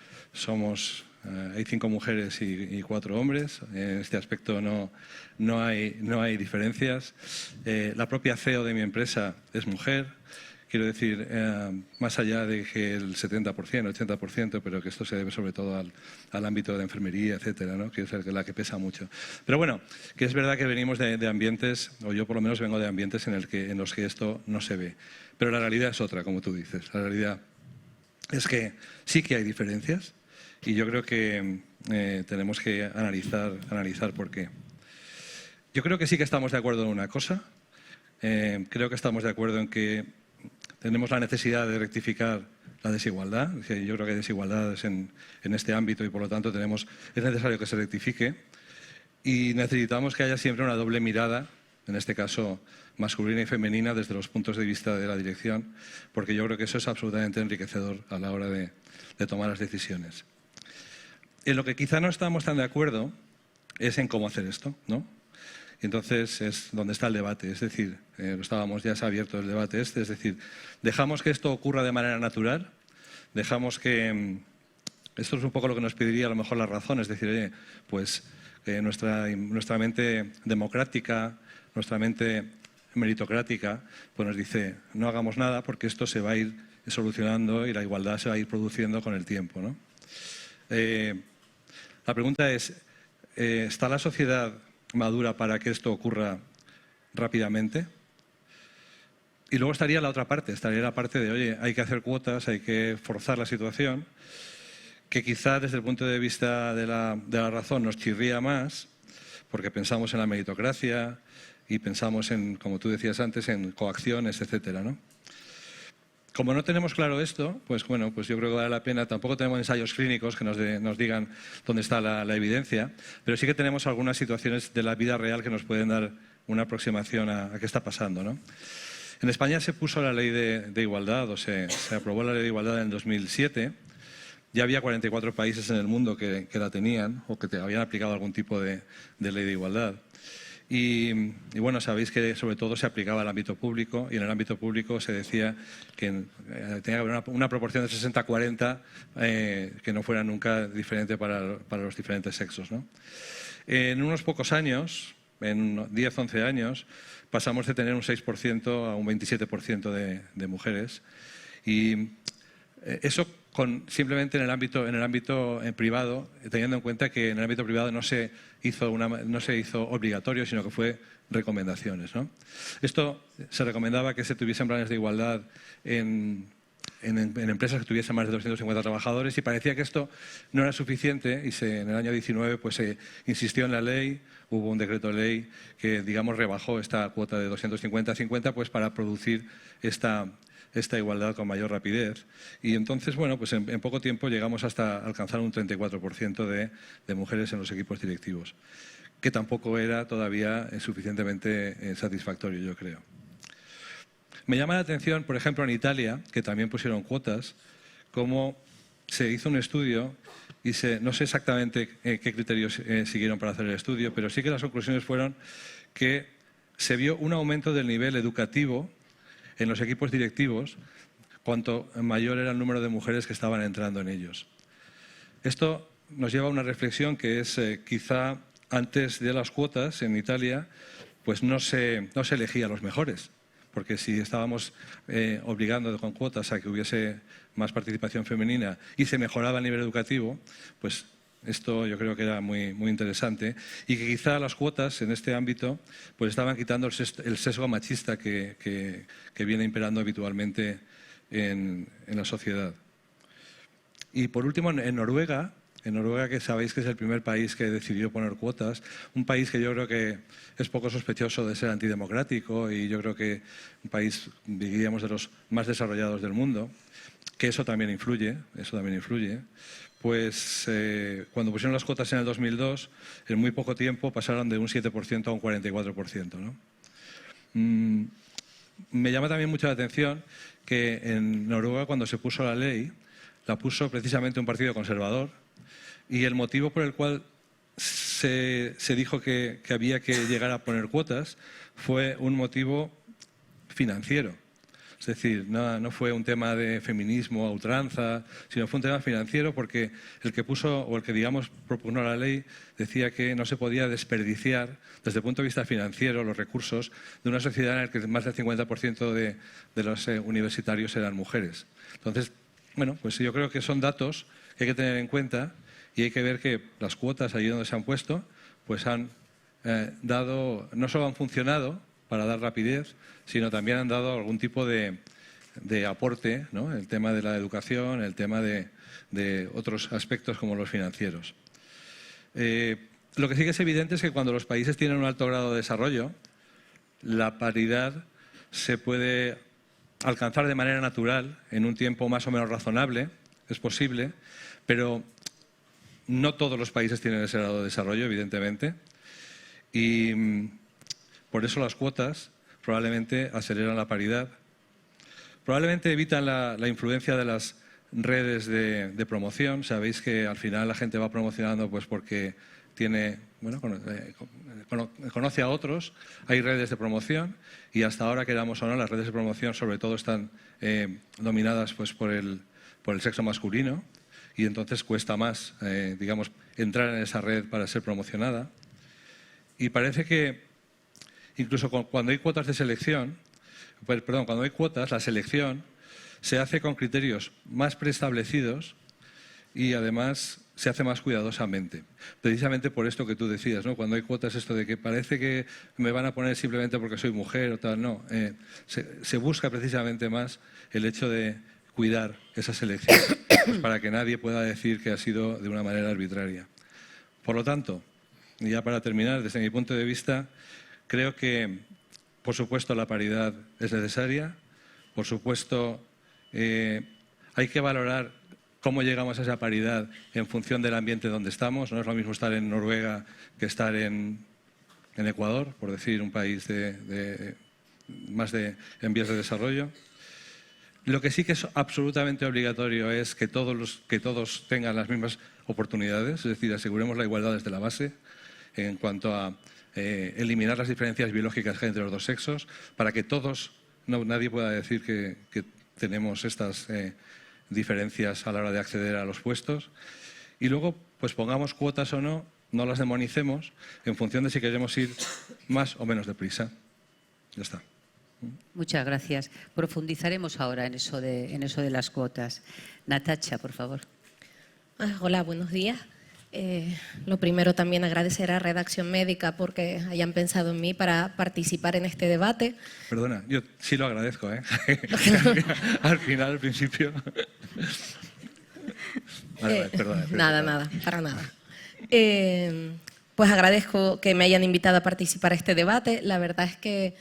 hay 5 mujeres y 4 hombres. En este aspecto no hay diferencias. La propia CEO de mi empresa es mujer. Quiero decir, más allá de que el 70%, 80%, pero que esto se debe sobre todo al ámbito de enfermería, etcétera, ¿no? Que es la que pesa mucho. Pero bueno, que es verdad que venimos de ambientes, o yo por lo menos vengo de ambientes en los que esto no se ve. Pero la realidad es otra, como tú dices. La realidad es que sí que hay diferencias y yo creo que tenemos que analizar por qué. Yo creo que sí que estamos de acuerdo en una cosa. Creo que estamos de acuerdo en que tenemos la necesidad de rectificar la desigualdad. Yo creo que hay desigualdades en este ámbito y por lo tanto es necesario que se rectifique y necesitamos que haya siempre una doble mirada, en este caso masculina y femenina, desde los puntos de vista de la dirección, porque yo creo que eso es absolutamente enriquecedor a la hora de tomar las decisiones. En lo que quizá no estamos tan de acuerdo es en cómo hacer esto, ¿no? Y entonces es donde está el debate. Es decir, ya se ha abierto el debate es decir, dejamos que esto ocurra de manera natural, dejamos que... Esto es un poco lo que nos pediría a lo mejor la razón, es decir, oye, pues nuestra mente democrática, nuestra mente meritocrática, pues nos dice, no hagamos nada porque esto se va a ir solucionando y la igualdad se va a ir produciendo con el tiempo, ¿no? La pregunta es, ¿está la sociedad madura para que esto ocurra rápidamente? Y luego estaría la otra parte, estaría la parte de, oye, hay que hacer cuotas, hay que forzar la situación, que quizá desde el punto de vista de la razón nos chirría más, porque pensamos en la meritocracia y pensamos en, como tú decías antes, en coacciones, etcétera, ¿no? Como no tenemos claro esto, pues bueno, pues yo creo que vale la pena. Tampoco tenemos ensayos clínicos que nos digan dónde está la evidencia, pero sí que tenemos algunas situaciones de la vida real que nos pueden dar una aproximación a qué está pasando, ¿no? En España se puso la ley de igualdad, o se aprobó la ley de igualdad en 2007. Ya había 44 países en el mundo que la tenían o que habían aplicado algún tipo de ley de igualdad. Y bueno, sabéis que sobre todo se aplicaba al ámbito público, y en el ámbito público se decía que tenía que haber una proporción de 60-40 que no fuera nunca diferente para los diferentes sexos, ¿no? En unos pocos años, en 10-11 años, pasamos de tener un 6% a un 27% de mujeres. Y eso simplemente en el ámbito privado, teniendo en cuenta que en el ámbito privado no se hizo obligatorio, sino que fue recomendaciones, ¿no? Esto se recomendaba que se tuviesen planes de igualdad en empresas que tuviesen más de 250 trabajadores, y parecía que esto no era suficiente, y en el año 19 pues, se insistió en la ley, hubo un decreto ley que, digamos, rebajó esta cuota de 250 a 50 pues, para producir esta igualdad con mayor rapidez. Y entonces, bueno, pues en poco tiempo llegamos hasta alcanzar un 34% de mujeres en los equipos directivos, que tampoco era todavía suficientemente satisfactorio, yo creo. Me llama la atención, por ejemplo, en Italia, que también pusieron cuotas, cómo se hizo un estudio y no sé exactamente qué criterios siguieron para hacer el estudio, pero sí que las conclusiones fueron que se vio un aumento del nivel educativo en los equipos directivos cuanto mayor era el número de mujeres que estaban entrando en ellos. Esto nos lleva a una reflexión que es quizá antes de las cuotas en Italia pues no se elegía a los mejores, porque si estábamos obligando con cuotas a que hubiese más participación femenina y se mejoraba el nivel educativo, pues esto yo creo que era muy, muy interesante, y que quizá las cuotas en este ámbito pues estaban quitando el sesgo machista que viene imperando habitualmente en la sociedad. Y por último, en Noruega, que sabéis que es el primer país que decidió poner cuotas, un país que yo creo que es poco sospechoso de ser antidemocrático, y yo creo que un país, diríamos, de los más desarrollados del mundo, que eso también influye, pues cuando pusieron las cuotas en el 2002, en muy poco tiempo pasaron de un 7% a un 44%, ¿no? Me llama también mucho la atención que en Noruega, cuando se puso la ley, la puso precisamente un partido conservador, y el motivo por el cual se dijo que había que llegar a poner cuotas fue un motivo financiero. Es decir, no fue un tema de feminismo a ultranza, sino fue un tema financiero, porque el que puso, o el que, digamos, propugnó la ley, decía que no se podía desperdiciar, desde el punto de vista financiero, los recursos de una sociedad en la que más del 50% de los universitarios eran mujeres. Entonces, bueno, pues yo creo que son datos que hay que tener en cuenta, y hay que ver que las cuotas allí donde se han puesto, pues han no solo han funcionado para dar rapidez, sino también han dado algún tipo de aporte, ¿no? El tema de la educación, el tema de otros aspectos como los financieros. Lo que sí que es evidente es que cuando los países tienen un alto grado de desarrollo, la paridad se puede alcanzar de manera natural en un tiempo más o menos razonable, es posible, pero no todos los países tienen ese grado de desarrollo, evidentemente, y por eso las cuotas probablemente aceleran la paridad, probablemente evitan la influencia de las redes de promoción. Sabéis que al final la gente va promocionando pues porque tiene conoce a otros, hay redes de promoción y hasta ahora, queramos o no, las redes de promoción sobre todo están dominadas pues, por el sexo masculino y entonces cuesta más, digamos, entrar en esa red para ser promocionada. Y parece que incluso cuando hay cuotas de selección, cuando hay cuotas, la selección se hace con criterios más preestablecidos y además se hace más cuidadosamente. Precisamente por esto que tú decías, ¿no? Cuando hay cuotas, esto de que parece que me van a poner simplemente porque soy mujer o tal, no. Se busca precisamente más el hecho de cuidar esa selección pues para que nadie pueda decir que ha sido de una manera arbitraria. Por lo tanto, y ya para terminar, desde mi punto de vista, creo que, por supuesto, la paridad es necesaria. Por supuesto, hay que valorar cómo llegamos a esa paridad en función del ambiente donde estamos. No es lo mismo estar en Noruega que estar en Ecuador, por decir un país más en vías de desarrollo. Lo que sí que es absolutamente obligatorio es que todos tengan las mismas oportunidades, es decir, aseguremos la igualdad desde la base en cuanto a eliminar las diferencias biológicas que hay entre los dos sexos, para que nadie pueda decir que tenemos estas diferencias a la hora de acceder a los puestos. Y luego, pues pongamos cuotas o no, no las demonicemos en función de si queremos ir más o menos deprisa. Ya está. Muchas gracias. Profundizaremos ahora en eso de las cuotas. Natacha, por favor. Hola, buenos días. Lo primero también agradecer a Redacción Médica porque hayan pensado en mí para participar en este debate. Perdona, yo sí lo agradezco, ¿eh? Al final, al principio. Vale, perdona. Nada, para nada. Pues agradezco que me hayan invitado a participar en este debate. La verdad es que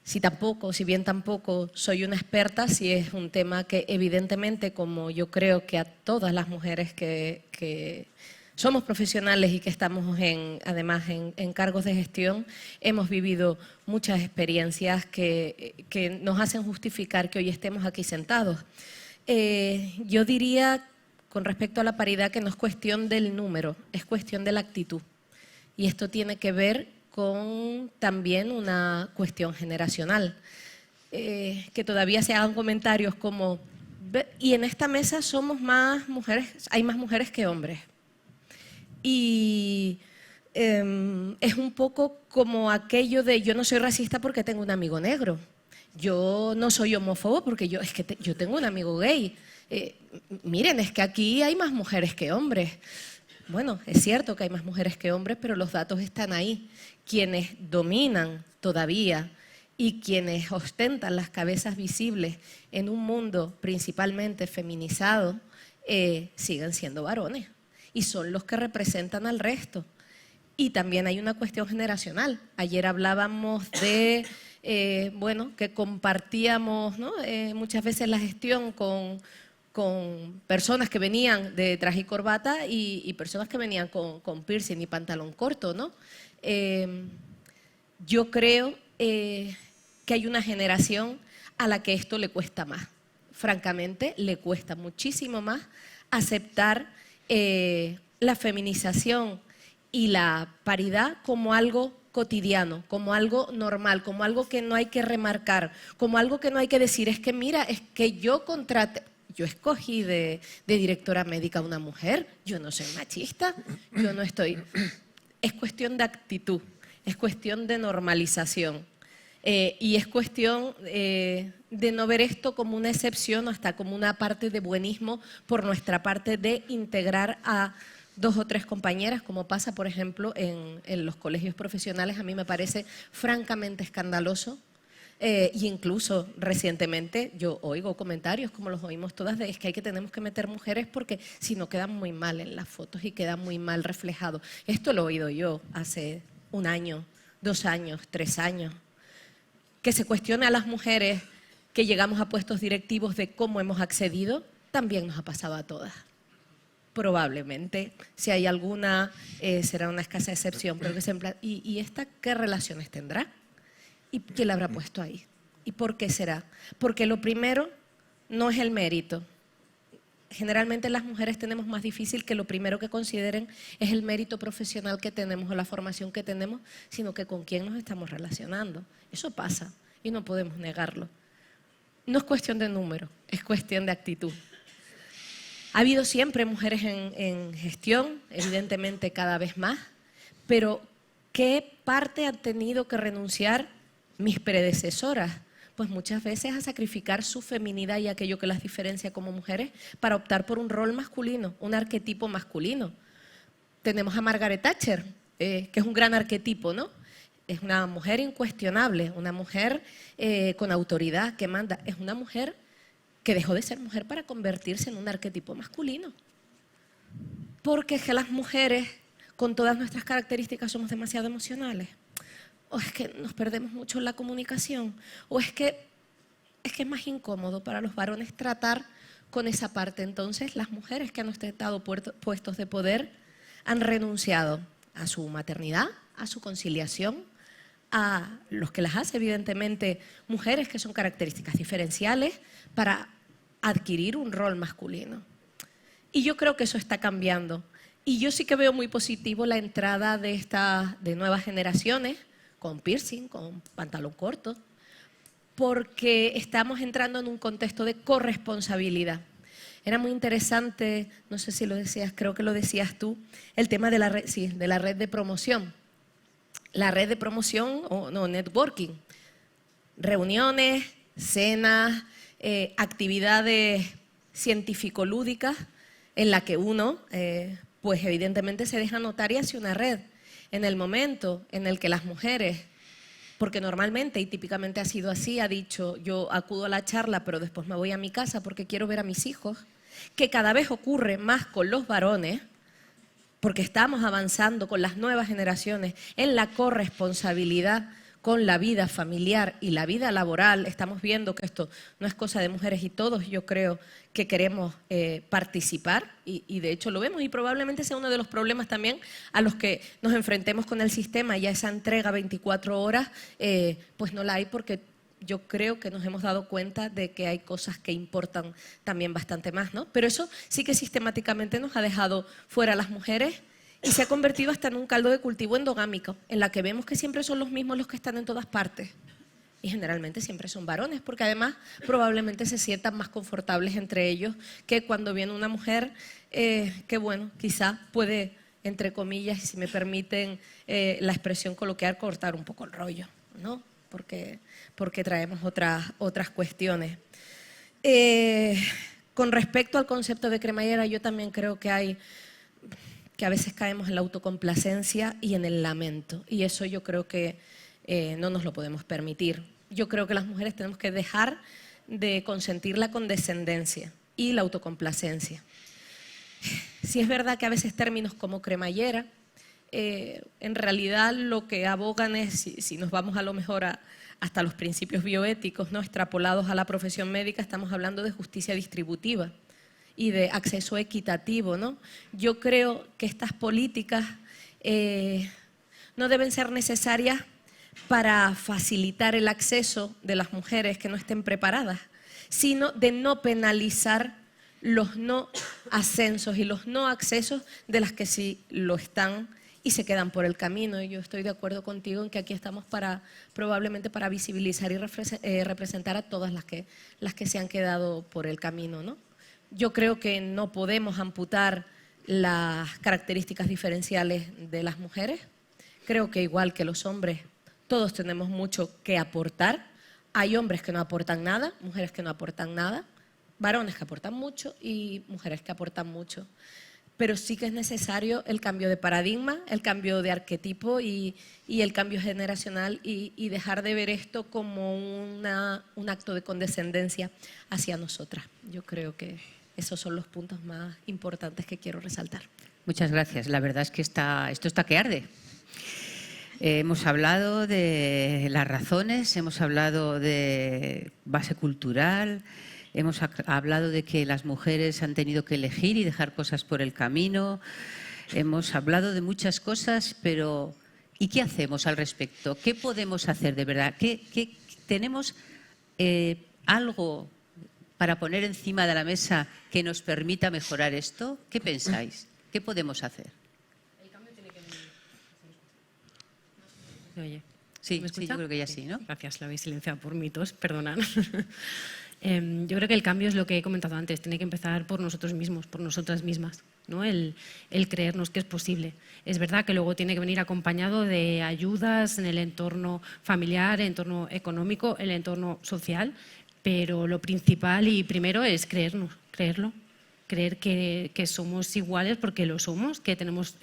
si bien tampoco soy una experta, sí es un tema que evidentemente, como yo creo que a todas las mujeres que somos profesionales y que estamos además en cargos de gestión, hemos vivido muchas experiencias que nos hacen justificar que hoy estemos aquí sentados. Yo diría, con respecto a la paridad, que no es cuestión del número, es cuestión de la actitud. Y esto tiene que ver con también una cuestión generacional. Que todavía se hagan comentarios como, y en esta mesa somos más mujeres, hay más mujeres que hombres. Y es un poco como aquello de yo no soy racista porque tengo un amigo negro. Yo no soy homófobo porque yo tengo un amigo gay. Miren, es que aquí hay más mujeres que hombres. Bueno, es cierto que hay más mujeres que hombres, pero los datos están ahí. Quienes dominan todavía y quienes ostentan las cabezas visibles en un mundo principalmente feminizado siguen siendo varones y son los que representan al resto. Y también hay una cuestión generacional. Ayer hablábamos de, que compartíamos, ¿no? Muchas veces la gestión con personas que venían de traje y corbata y personas que venían con piercing y pantalón corto, ¿no? Yo creo que hay una generación a la que esto le cuesta más. Francamente, le cuesta muchísimo más aceptar la feminización y la paridad como algo cotidiano, como algo normal, como algo que no hay que remarcar, como algo que no hay que decir, es que mira, es que yo escogí de directora médica a una mujer, yo no soy machista, yo no estoy... Es cuestión de actitud, es cuestión de normalización y es cuestión de no ver esto como una excepción o hasta como una parte de buenismo por nuestra parte de integrar a 2 o 3 compañeras, como pasa, por ejemplo, en los colegios profesionales. A mí me parece francamente escandaloso. Y incluso recientemente yo oigo comentarios, como los oímos todas, de es que tenemos que meter mujeres porque si no quedan muy mal en las fotos y quedan muy mal reflejados. Esto lo he oído yo hace 1 año, 2 años, 3 años. Que se cuestione a las mujeres que llegamos a puestos directivos de cómo hemos accedido, también nos ha pasado a todas. Probablemente, si hay alguna, será una escasa excepción, pero que ¿y esta qué relaciones tendrá? ¿Y quién la habrá puesto ahí? ¿Y por qué será? Porque lo primero no es el mérito. generalmente las mujeres tenemos más difícil que lo primero que consideren es el mérito profesional que tenemos o la formación que tenemos, sino que con quién nos estamos relacionando. Eso pasa y no podemos negarlo. No es cuestión de número, es cuestión de actitud. Ha habido siempre mujeres en gestión, evidentemente cada vez más, pero ¿qué parte han tenido que renunciar mis predecesoras? Pues muchas veces a sacrificar su feminidad y aquello que las diferencia como mujeres para optar por un rol masculino, un arquetipo masculino. Tenemos a Margaret Thatcher, que es un gran arquetipo, ¿no? Es una mujer incuestionable, una mujer con autoridad que manda. Es una mujer que dejó de ser mujer para convertirse en un arquetipo masculino. Porque es que las mujeres, con todas nuestras características, somos demasiado emocionales. O es que nos perdemos mucho en la comunicación, o es que es más incómodo para los varones tratar con esa parte. Entonces, las mujeres que han ostentado puestos de poder han renunciado a su maternidad, a su conciliación, a los que las hace, evidentemente, mujeres que son características diferenciales para adquirir un rol masculino. Y yo creo que eso está cambiando. Y yo sí que veo muy positivo la entrada de nuevas generaciones, con piercing, con pantalón corto, porque estamos entrando en un contexto de corresponsabilidad. Era muy interesante, no sé si lo decías, creo que lo decías tú, el tema de la red, sí, de la red de promoción. La red de promoción, o no, networking, reuniones, cenas, actividades científico-lúdicas en la que uno, pues evidentemente se deja notar y hace una red. En el momento en el que las mujeres, porque normalmente y típicamente ha sido así, ha dicho yo acudo a la charla pero después me voy a mi casa porque quiero ver a mis hijos, que cada vez ocurre más con los varones, porque estamos avanzando con las nuevas generaciones en la corresponsabilidad con la vida familiar y la vida laboral. Estamos viendo que esto no es cosa de mujeres y todos yo creo que queremos participar y de hecho lo vemos y probablemente sea uno de los problemas también a los que nos enfrentemos con el sistema. Ya esa entrega 24 horas pues no la hay porque yo creo que nos hemos dado cuenta de que hay cosas que importan también bastante más, ¿no? Pero eso sí que sistemáticamente nos ha dejado fuera a las mujeres y se ha convertido hasta en un caldo de cultivo endogámico, en la que vemos que siempre son los mismos los que están en todas partes. Y generalmente siempre son varones, porque además probablemente se sientan más confortables entre ellos que cuando viene una mujer que, bueno, quizá puede, entre comillas, y si me permiten la expresión coloquial, cortar un poco el rollo, ¿no? Porque traemos otras cuestiones. Con respecto al concepto de cremallera, yo también creo que a veces caemos en la autocomplacencia y en el lamento. Y eso yo creo que no nos lo podemos permitir. Yo creo que las mujeres tenemos que dejar de consentir la condescendencia y la autocomplacencia. Sí es verdad que a veces términos como cremallera, en realidad lo que abogan es, si nos vamos a lo mejor hasta los principios bioéticos, ¿no?, extrapolados a la profesión médica, estamos hablando de justicia distributiva y de acceso equitativo, ¿no? Yo creo que estas políticas no deben ser necesarias para facilitar el acceso de las mujeres que no estén preparadas, sino de no penalizar los no ascensos y los no accesos de las que sí lo están y se quedan por el camino. Y yo estoy de acuerdo contigo en que aquí estamos probablemente para visibilizar y representar a todas las que se han quedado por el camino, ¿no? Yo creo que no podemos amputar las características diferenciales de las mujeres. Creo que igual que los hombres, todos tenemos mucho que aportar. Hay hombres que no aportan nada, mujeres que no aportan nada, varones que aportan mucho y mujeres que aportan mucho. Pero sí que es necesario el cambio de paradigma, el cambio de arquetipo y el cambio generacional y dejar de ver esto como un acto de condescendencia hacia nosotras. Yo creo que esos son los puntos más importantes que quiero resaltar. Muchas gracias. La verdad es que esto está que arde. Hemos hablado de las razones, hemos hablado de base cultural, hemos hablado de que las mujeres han tenido que elegir y dejar cosas por el camino, hemos hablado de muchas cosas, pero ¿y qué hacemos al respecto? ¿Qué podemos hacer de verdad? ¿Tenemos algo para poner encima de la mesa que nos permita mejorar esto? ¿Qué pensáis? ¿Qué podemos hacer? ¿Me oye? Sí, ¿Me sí, escucha? yo creo que ya sí, ¿no? Gracias, la habéis silenciado por mitos, perdonad. Yo creo que el cambio es lo que he comentado antes, tiene que empezar por nosotros mismos, por nosotras mismas, ¿no? El creernos que es posible. Es verdad que luego tiene que venir acompañado de ayudas en el entorno familiar, el entorno económico, el entorno social, pero lo principal y primero es creernos, creerlo. Creer que somos iguales porque lo somos, que tenemos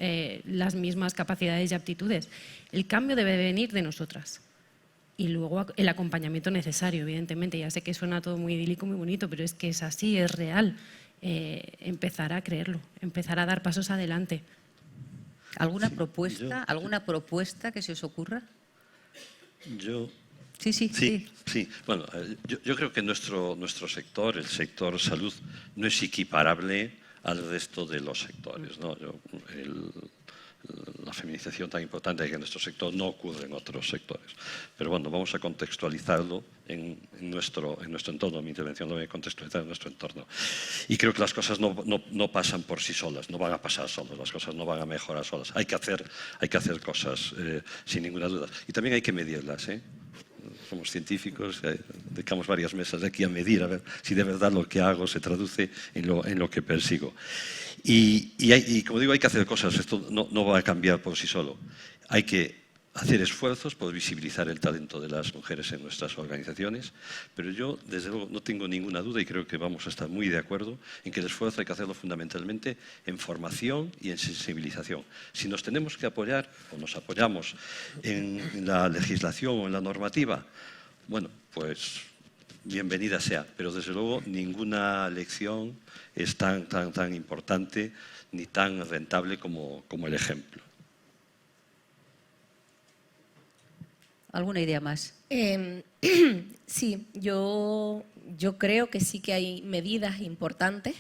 las mismas capacidades y aptitudes. El cambio debe venir de nosotras. Y luego el acompañamiento necesario, evidentemente. Ya sé que suena todo muy idílico, muy bonito, pero es que es así, es real. Empezar a creerlo, empezar a dar pasos adelante. ¿Alguna propuesta que se os ocurra? Yo... Sí. Bueno, yo creo que nuestro sector, el sector salud, no es equiparable al resto de los sectores, ¿no? La feminización tan importante que en nuestro sector no ocurre en otros sectores. Pero bueno, vamos a contextualizarlo en nuestro entorno. Mi intervención lo voy a contextualizar en nuestro entorno. Y creo que las cosas no pasan por sí solas, no van a pasar solas, las cosas no van a mejorar solas. Hay que hacer cosas sin ninguna duda. Y también hay que medirlas, ¿eh? Somos científicos, dedicamos varias mesas aquí a medir, a ver si de verdad lo que hago se traduce en lo que persigo. Y como digo, hay que hacer cosas, esto no va a cambiar por sí solo. Hay que hacer esfuerzos por visibilizar el talento de las mujeres en nuestras organizaciones, pero yo, desde luego, no tengo ninguna duda y creo que vamos a estar muy de acuerdo en que el esfuerzo hay que hacerlo fundamentalmente en formación y en sensibilización. Si nos tenemos que apoyar o nos apoyamos en la legislación o en la normativa, bueno, pues bienvenida sea, pero desde luego ninguna lección es tan importante ni tan rentable como el ejemplo. ¿Alguna idea más? Sí, yo creo que sí que hay medidas importantes.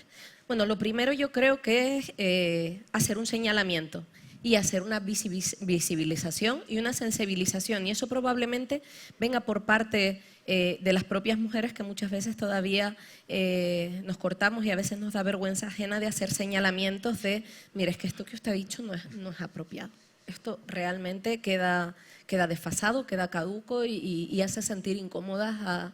Bueno, lo primero yo creo que es hacer un señalamiento y hacer una visibilización y una sensibilización. Y eso probablemente venga por parte de las propias mujeres, que muchas veces todavía nos cortamos y a veces nos da vergüenza ajena de hacer señalamientos de, mire, es que esto que usted ha dicho no es apropiado. Esto realmente queda desfasado, queda caduco y hace sentir incómodas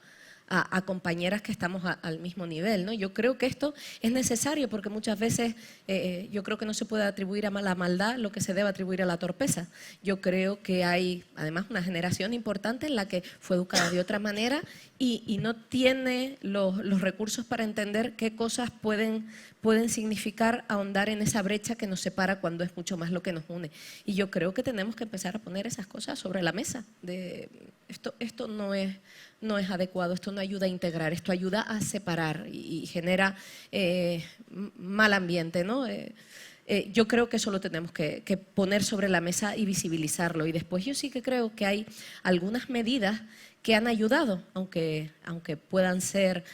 a compañeras que estamos al mismo nivel, ¿no? Yo creo que esto es necesario porque muchas veces yo creo que no se puede atribuir a la maldad lo que se debe atribuir a la torpeza. Yo creo que hay además una generación importante en la que fue educada de otra manera y no tiene los recursos para entender qué cosas pueden significar ahondar en esa brecha que nos separa cuando es mucho más lo que nos une. Y yo creo que tenemos que empezar a poner esas cosas sobre la mesa. Esto no es adecuado, esto no ayuda a integrar, esto ayuda a separar y genera mal ambiente, ¿no? Yo creo que eso lo tenemos que poner sobre la mesa y visibilizarlo. Y después yo sí que creo que hay algunas medidas que han ayudado, aunque puedan ser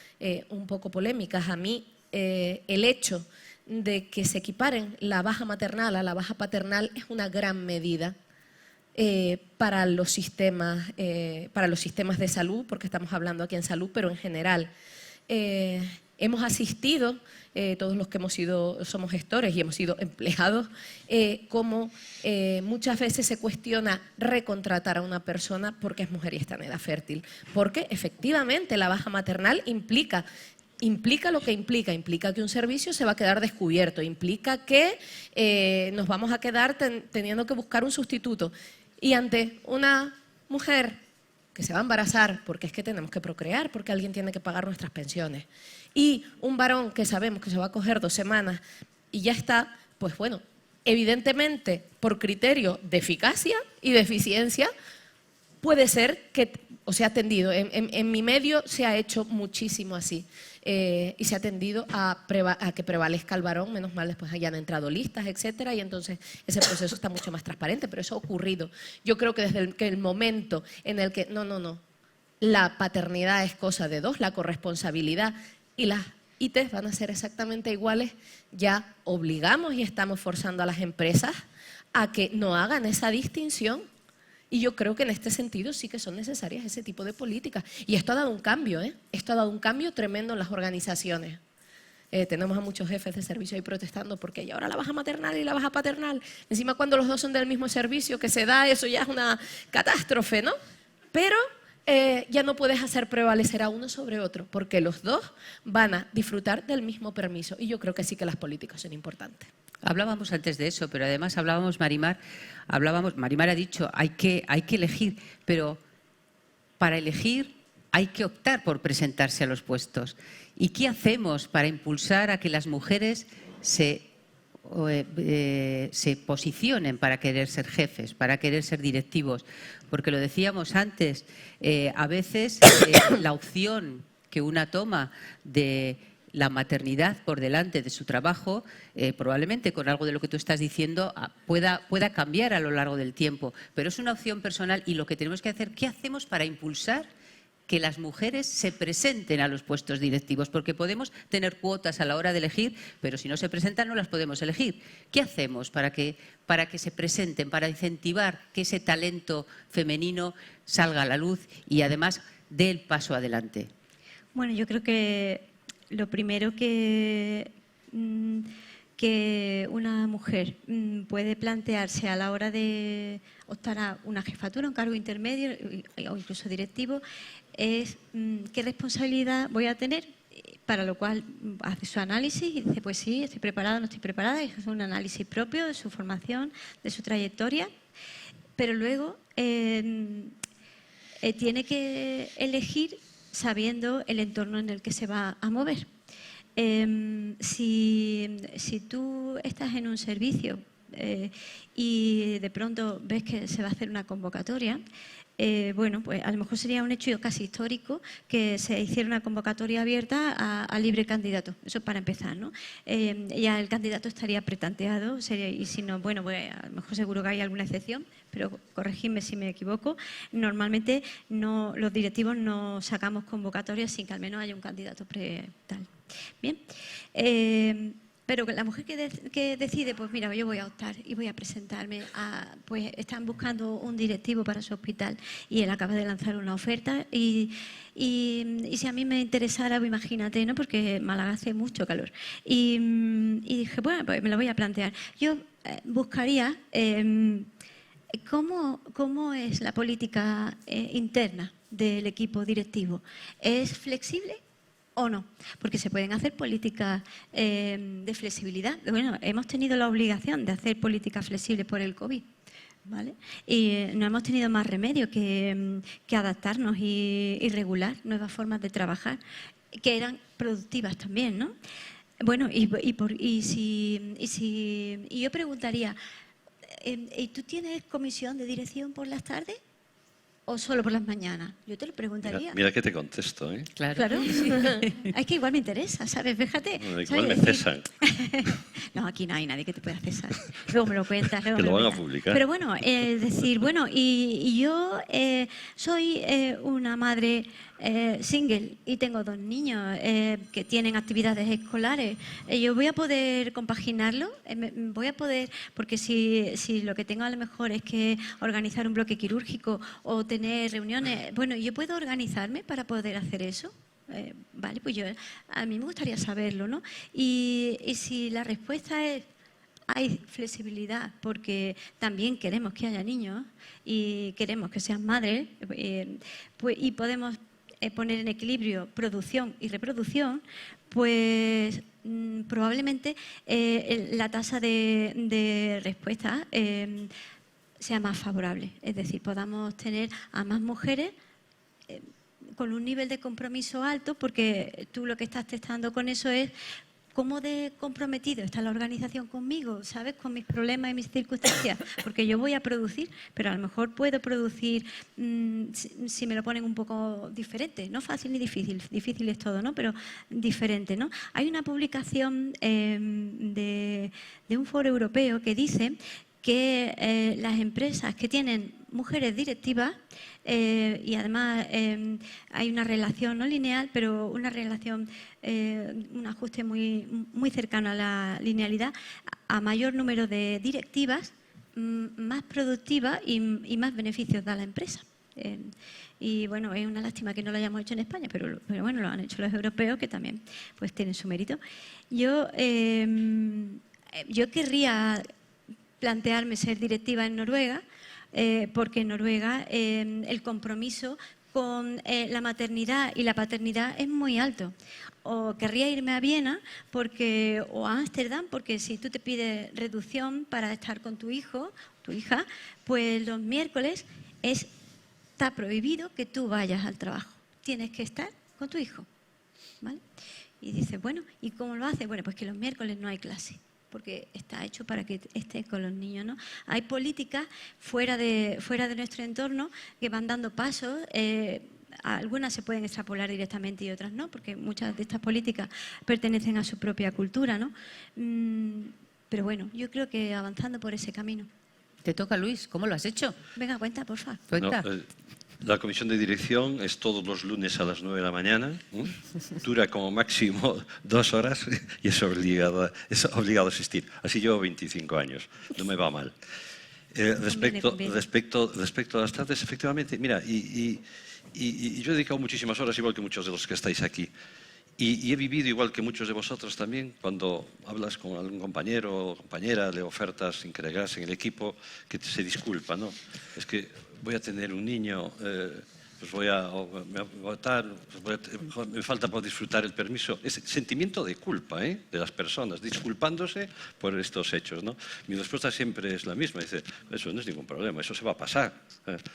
un poco polémicas. A mí el hecho de que se equiparen la baja maternal a la baja paternal es una gran medida para los sistemas de salud, porque estamos hablando aquí en salud, pero en general. Hemos asistido, todos los que somos gestores y hemos sido empleados, como muchas veces se cuestiona recontratar a una persona porque es mujer y está en edad fértil. Porque efectivamente la baja maternal implica lo que implica que un servicio se va a quedar descubierto, implica que nos vamos a quedar teniendo que buscar un sustituto. Y ante una mujer que se va a embarazar, porque es que tenemos que procrear, porque alguien tiene que pagar nuestras pensiones, y un varón que sabemos que se va a coger 2 semanas y ya está, pues bueno, evidentemente por criterio de eficacia y de eficiencia, puede ser que o se ha atendido. En mi medio se ha hecho muchísimo así y se ha tendido a que prevalezca el varón, menos mal después hayan entrado listas, etcétera, y entonces ese proceso está mucho más transparente, pero eso ha ocurrido. Yo creo que desde el momento en el que no, la paternidad es cosa de dos, la corresponsabilidad y las ITES van a ser exactamente iguales, ya obligamos y estamos forzando a las empresas a que no hagan esa distinción Y yo creo que en este sentido sí que son necesarias ese tipo de políticas. Y esto ha dado un cambio, ¿eh? Esto ha dado un cambio tremendo en las organizaciones. Tenemos a muchos jefes de servicio ahí protestando porque y ahora la baja maternal y la baja paternal. Encima cuando los dos son del mismo servicio que se da, eso ya es una catástrofe, ¿no? Pero ya no puedes hacer prevalecer a uno sobre otro porque los dos van a disfrutar del mismo permiso. Y yo creo que sí que las políticas son importantes. Hablábamos antes de eso, pero además Marimar ha dicho hay que elegir, pero para elegir hay que optar por presentarse a los puestos. ¿Y qué hacemos para impulsar a que las mujeres se posicionen para querer ser jefes, para querer ser directivos? Porque lo decíamos antes, a veces la opción que una toma de la maternidad por delante de su trabajo, probablemente con algo de lo que tú estás diciendo pueda cambiar a lo largo del tiempo, pero es una opción personal y lo que tenemos que hacer, ¿qué hacemos para impulsar que las mujeres se presenten a los puestos directivos? Porque podemos tener cuotas a la hora de elegir, pero si no se presentan no las podemos elegir. ¿Qué hacemos para que se presenten, para incentivar que ese talento femenino salga a la luz y además dé el paso adelante? Bueno, yo creo que lo primero que una mujer puede plantearse a la hora de optar a una jefatura, un cargo intermedio o incluso directivo, es qué responsabilidad voy a tener, para lo cual hace su análisis y dice, pues sí, estoy preparada, no estoy preparada, y es un análisis propio de su formación, de su trayectoria, pero luego tiene que elegir sabiendo el entorno en el que se va a mover. Si tú estás en un servicio y de pronto ves que se va a hacer una convocatoria, bueno, pues a lo mejor sería un hecho casi histórico que se hiciera una convocatoria abierta a libre candidato. Eso para empezar, ¿no? Ya el candidato estaría pretanteado y si no, bueno, pues a lo mejor seguro que hay alguna excepción, pero corregidme si me equivoco. Normalmente los directivos no sacamos convocatorias sin que al menos haya un candidato tal. Bien. Pero la mujer que decide, pues mira, yo voy a optar y voy a presentarme pues están buscando un directivo para su hospital y él acaba de lanzar una oferta y si a mí me interesara, pues imagínate, ¿no? Porque Málaga hace mucho calor. Y dije, bueno, pues me lo voy a plantear. Yo buscaría cómo es la política interna del equipo directivo. ¿Es flexible o no? Porque se pueden hacer políticas de flexibilidad. Bueno, hemos tenido la obligación de hacer políticas flexibles por el COVID, ¿vale? Y no hemos tenido más remedio que adaptarnos y regular nuevas formas de trabajar que eran productivas también, ¿no? Bueno, y yo preguntaría, ¿y tú tienes comisión de dirección por las tardes o solo por las mañanas? Yo te lo preguntaría. Mira que te contesto, ¿eh? Claro. Es que igual me interesa, ¿sabes? Fíjate. Bueno, igual me cesan. No, aquí no hay nadie que te pueda cesar. Luego me lo cuentas. Que lo van a publicar. Pero bueno, decir, bueno, y yo soy una madre single y tengo 2 niños que tienen actividades escolares. Yo voy a poder compaginarlo, voy a poder, porque si lo que tengo a lo mejor es que organizar un bloque quirúrgico o tener reuniones, bueno, yo puedo organizarme para poder hacer eso. Vale, pues a mí me gustaría saberlo, ¿no? Y si la respuesta es hay flexibilidad porque también queremos que haya niños y queremos que sean madres, pues, y podemos poner en equilibrio producción y reproducción, pues probablemente la tasa de respuesta sea más favorable. Es decir, podamos tener a más mujeres con un nivel de compromiso alto, porque tú lo que estás testando con eso es cómo de comprometido está la organización conmigo, ¿sabes? Con mis problemas y mis circunstancias, porque yo voy a producir, pero a lo mejor puedo producir si me lo ponen un poco diferente, no fácil ni difícil, difícil es todo, ¿no? Pero diferente, ¿no? Hay una publicación de un foro europeo que dice que las empresas que tienen mujeres directivas y además hay una relación no lineal, pero una relación, un ajuste muy cercano a la linealidad, a mayor número de directivas, más productiva y más beneficios da a la empresa. Y bueno, es una lástima que no lo hayamos hecho en España, pero bueno, lo han hecho los europeos, que también pues tienen su mérito. Yo querría plantearme ser directiva en Noruega, porque en Noruega el compromiso con la maternidad y la paternidad es muy alto. O querría irme a Viena o a Ámsterdam, porque si tú te pides reducción para estar con tu hijo, tu hija, pues los miércoles está prohibido que tú vayas al trabajo. Tienes que estar con tu hijo, ¿vale? Y dices, bueno, ¿y cómo lo haces? Bueno, pues que los miércoles no hay clase, porque está hecho para que estés con los niños, ¿no? Hay políticas fuera de nuestro entorno que van dando pasos. Algunas se pueden extrapolar directamente y otras no, porque muchas de estas políticas pertenecen a su propia cultura, ¿no? Pero bueno, yo creo que avanzando por ese camino. Te toca, Luis. ¿Cómo lo has hecho? Venga, cuenta, por favor. Cuenta. No, la comisión de dirección es todos los lunes a las 9 de la mañana. Dura como máximo 2 horas y es obligado a asistir. Así llevo 25 años. No me va mal. Respecto a las tardes, efectivamente, mira, y yo he dedicado muchísimas horas, igual que muchos de los que estáis aquí. Y he vivido, igual que muchos de vosotros también, cuando hablas con algún compañero o compañera, le ofertas integrarse en el equipo, que se disculpa, ¿no? Es que voy a tener un niño, pues voy a votar, me falta por disfrutar el permiso. Es sentimiento de culpa, de las personas, disculpándose por estos hechos, ¿no? Mi respuesta siempre es la misma, dice, eso no es ningún problema, eso se va a pasar.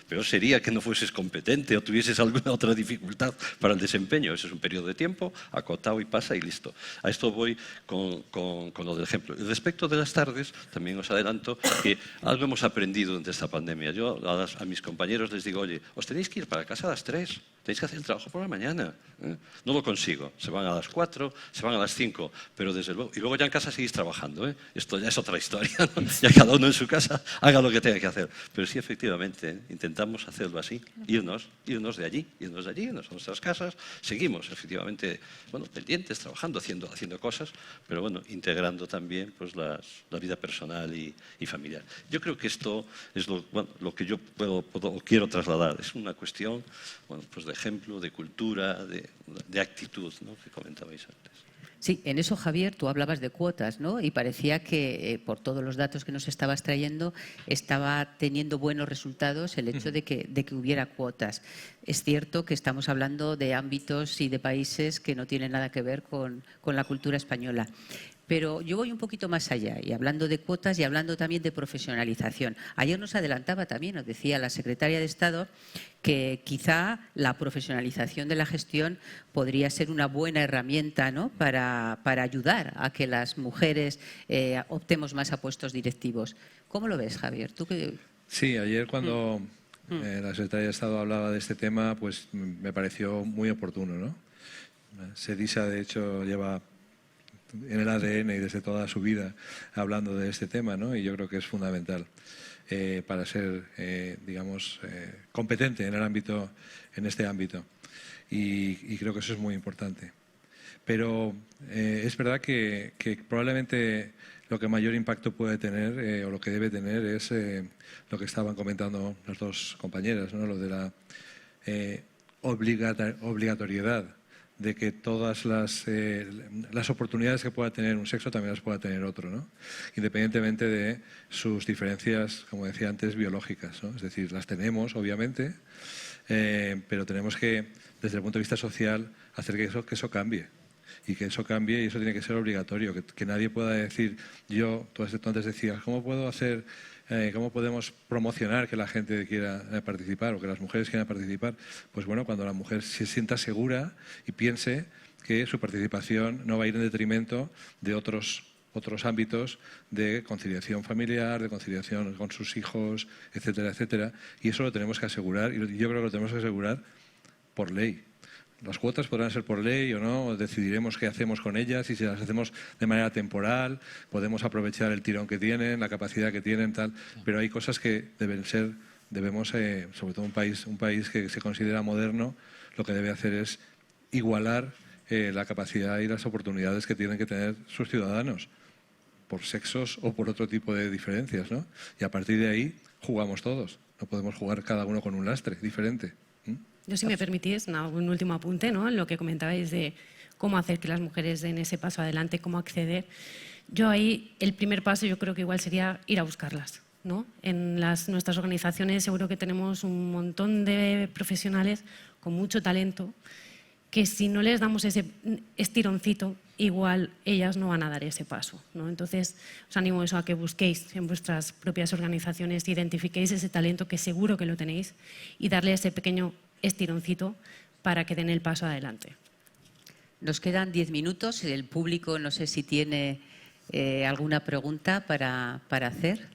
Pero sería que no fueses competente o tuvieses alguna otra dificultad para el desempeño. Ese es un periodo de tiempo acotado y pasa y listo. A esto voy con lo del ejemplo. Respecto de las tardes, también os adelanto que algo hemos aprendido durante esta pandemia. Yo a mis compañeros les digo, oye, os tenéis que ir para casa a las 3, tenéis que hacer el trabajo por la mañana. No lo consigo. Se van a las 4, se van a las 5, pero desde luego... Y luego ya en casa seguís trabajando, Esto ya es otra historia, ¿no? Ya cada uno en su casa haga lo que tenga que hacer. Pero sí, efectivamente, intentamos hacerlo así, irnos de allí, irnos a nuestras casas. Seguimos, efectivamente, bueno, pendientes, trabajando, haciendo cosas, pero bueno, integrando también pues, la vida personal y familiar. Yo creo que esto es lo que yo quiero trasladar. Es una cuestión, bueno, pues de ejemplo, de cultura, de actitud, ¿no? Que comentabais antes. Sí, en eso, Javier, tú hablabas de cuotas, ¿no? Y parecía que, por todos los datos que nos estabas trayendo, estaba teniendo buenos resultados el hecho de que hubiera cuotas. Es cierto que estamos hablando de ámbitos y de países que no tienen nada que ver con la cultura española. Pero yo voy un poquito más allá, y hablando de cuotas y hablando también de profesionalización. Ayer nos adelantaba también, nos decía la secretaria de Estado, que quizá la profesionalización de la gestión podría ser una buena herramienta, ¿no? para ayudar a que las mujeres optemos más a puestos directivos. ¿Cómo lo ves, Javier? ¿Tú qué? Sí, ayer cuando la secretaria de Estado hablaba de este tema, pues me pareció muy oportuno, ¿no? SEDISA, de hecho, lleva en el ADN y desde toda su vida hablando de este tema, ¿no? Y yo creo que es fundamental para ser, digamos, competente en este ámbito. Y creo que eso es muy importante. Pero es verdad que probablemente lo que mayor impacto puede tener o lo que debe tener es lo que estaban comentando las dos compañeras, ¿no? Lo de la obligatoriedad de que todas las oportunidades que pueda tener un sexo también las pueda tener otro, ¿no? Independientemente de sus diferencias, como decía antes, biológicas, ¿no? Es decir, las tenemos, obviamente, pero tenemos que, desde el punto de vista social, hacer que eso cambie. Y que eso cambie y eso tiene que ser obligatorio. Que nadie pueda decir, tú antes decías, ¿cómo podemos promocionar que la gente quiera participar o que las mujeres quieran participar? Pues bueno, cuando la mujer se sienta segura y piense que su participación no va a ir en detrimento de otros ámbitos de conciliación familiar, de conciliación con sus hijos, etcétera, etcétera. Y eso lo tenemos que asegurar, y yo creo que lo tenemos que asegurar por ley. Las cuotas podrán ser por ley o no, decidiremos qué hacemos con ellas, y si las hacemos de manera temporal, podemos aprovechar el tirón que tienen, la capacidad que tienen, tal. Pero hay cosas que debemos, sobre todo un país que se considera moderno, lo que debe hacer es igualar la capacidad y las oportunidades que tienen que tener sus ciudadanos. por sexos o por otro tipo de diferencias, ¿no? Y a partir de ahí jugamos todos. No podemos jugar cada uno con un lastre diferente. Yo, si me permitís, un último apunte, ¿no?, en lo que comentabais de cómo hacer que las mujeres den ese paso adelante, cómo acceder. Yo ahí, el primer paso yo creo que igual sería ir a buscarlas, ¿no? En nuestras organizaciones seguro que tenemos un montón de profesionales con mucho talento que si no les damos ese estironcito, igual ellas no van a dar ese paso, ¿no? Entonces, os animo eso a que busquéis en vuestras propias organizaciones, identifiquéis ese talento que seguro que lo tenéis y darle ese pequeño estironcito para que den el paso adelante. Nos quedan 10 minutos. El público no sé si tiene alguna pregunta para hacer.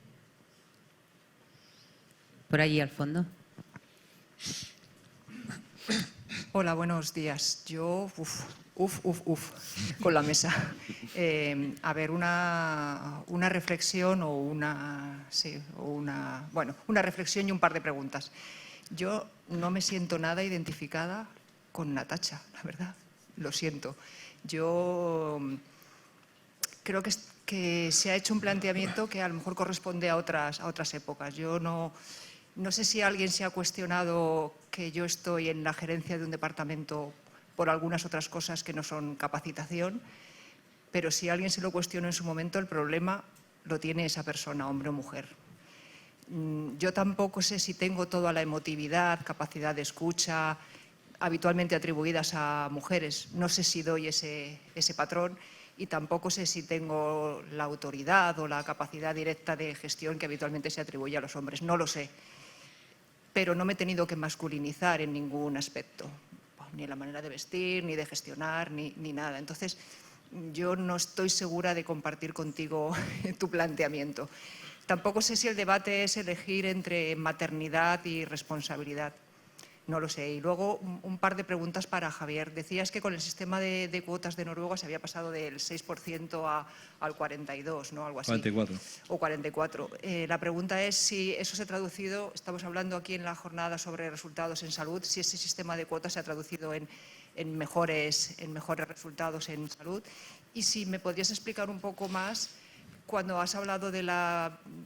Por allí al fondo. Hola, buenos días. Yo, con la mesa. A ver, una reflexión o una reflexión y un par de preguntas. Yo no me siento nada identificada con Natacha, la verdad. Lo siento. Yo creo que se ha hecho un planteamiento que a lo mejor corresponde a otras épocas. Yo no sé si alguien se ha cuestionado que yo estoy en la gerencia de un departamento por algunas otras cosas que no son capacitación, pero si alguien se lo cuestionó en su momento, el problema lo tiene esa persona, hombre o mujer. Yo tampoco sé si tengo toda la emotividad, capacidad de escucha, habitualmente atribuidas a mujeres. No sé si doy ese patrón y tampoco sé si tengo la autoridad o la capacidad directa de gestión que habitualmente se atribuye a los hombres. No lo sé. Pero no me he tenido que masculinizar en ningún aspecto, ni en la manera de vestir, ni de gestionar, ni nada. Entonces, yo no estoy segura de compartir contigo tu planteamiento. Tampoco sé si el debate es elegir entre maternidad y responsabilidad. No lo sé. Y luego un par de preguntas para Javier. Decías que con el sistema de cuotas de Noruega se había pasado del 6% al 42%, ¿no? Algo así. 44. O 44. La pregunta es si eso se ha traducido, estamos hablando aquí en la jornada sobre resultados en salud, si ese sistema de cuotas se ha traducido en mejores resultados en salud. Y si me podrías explicar un poco más, cuando has hablado de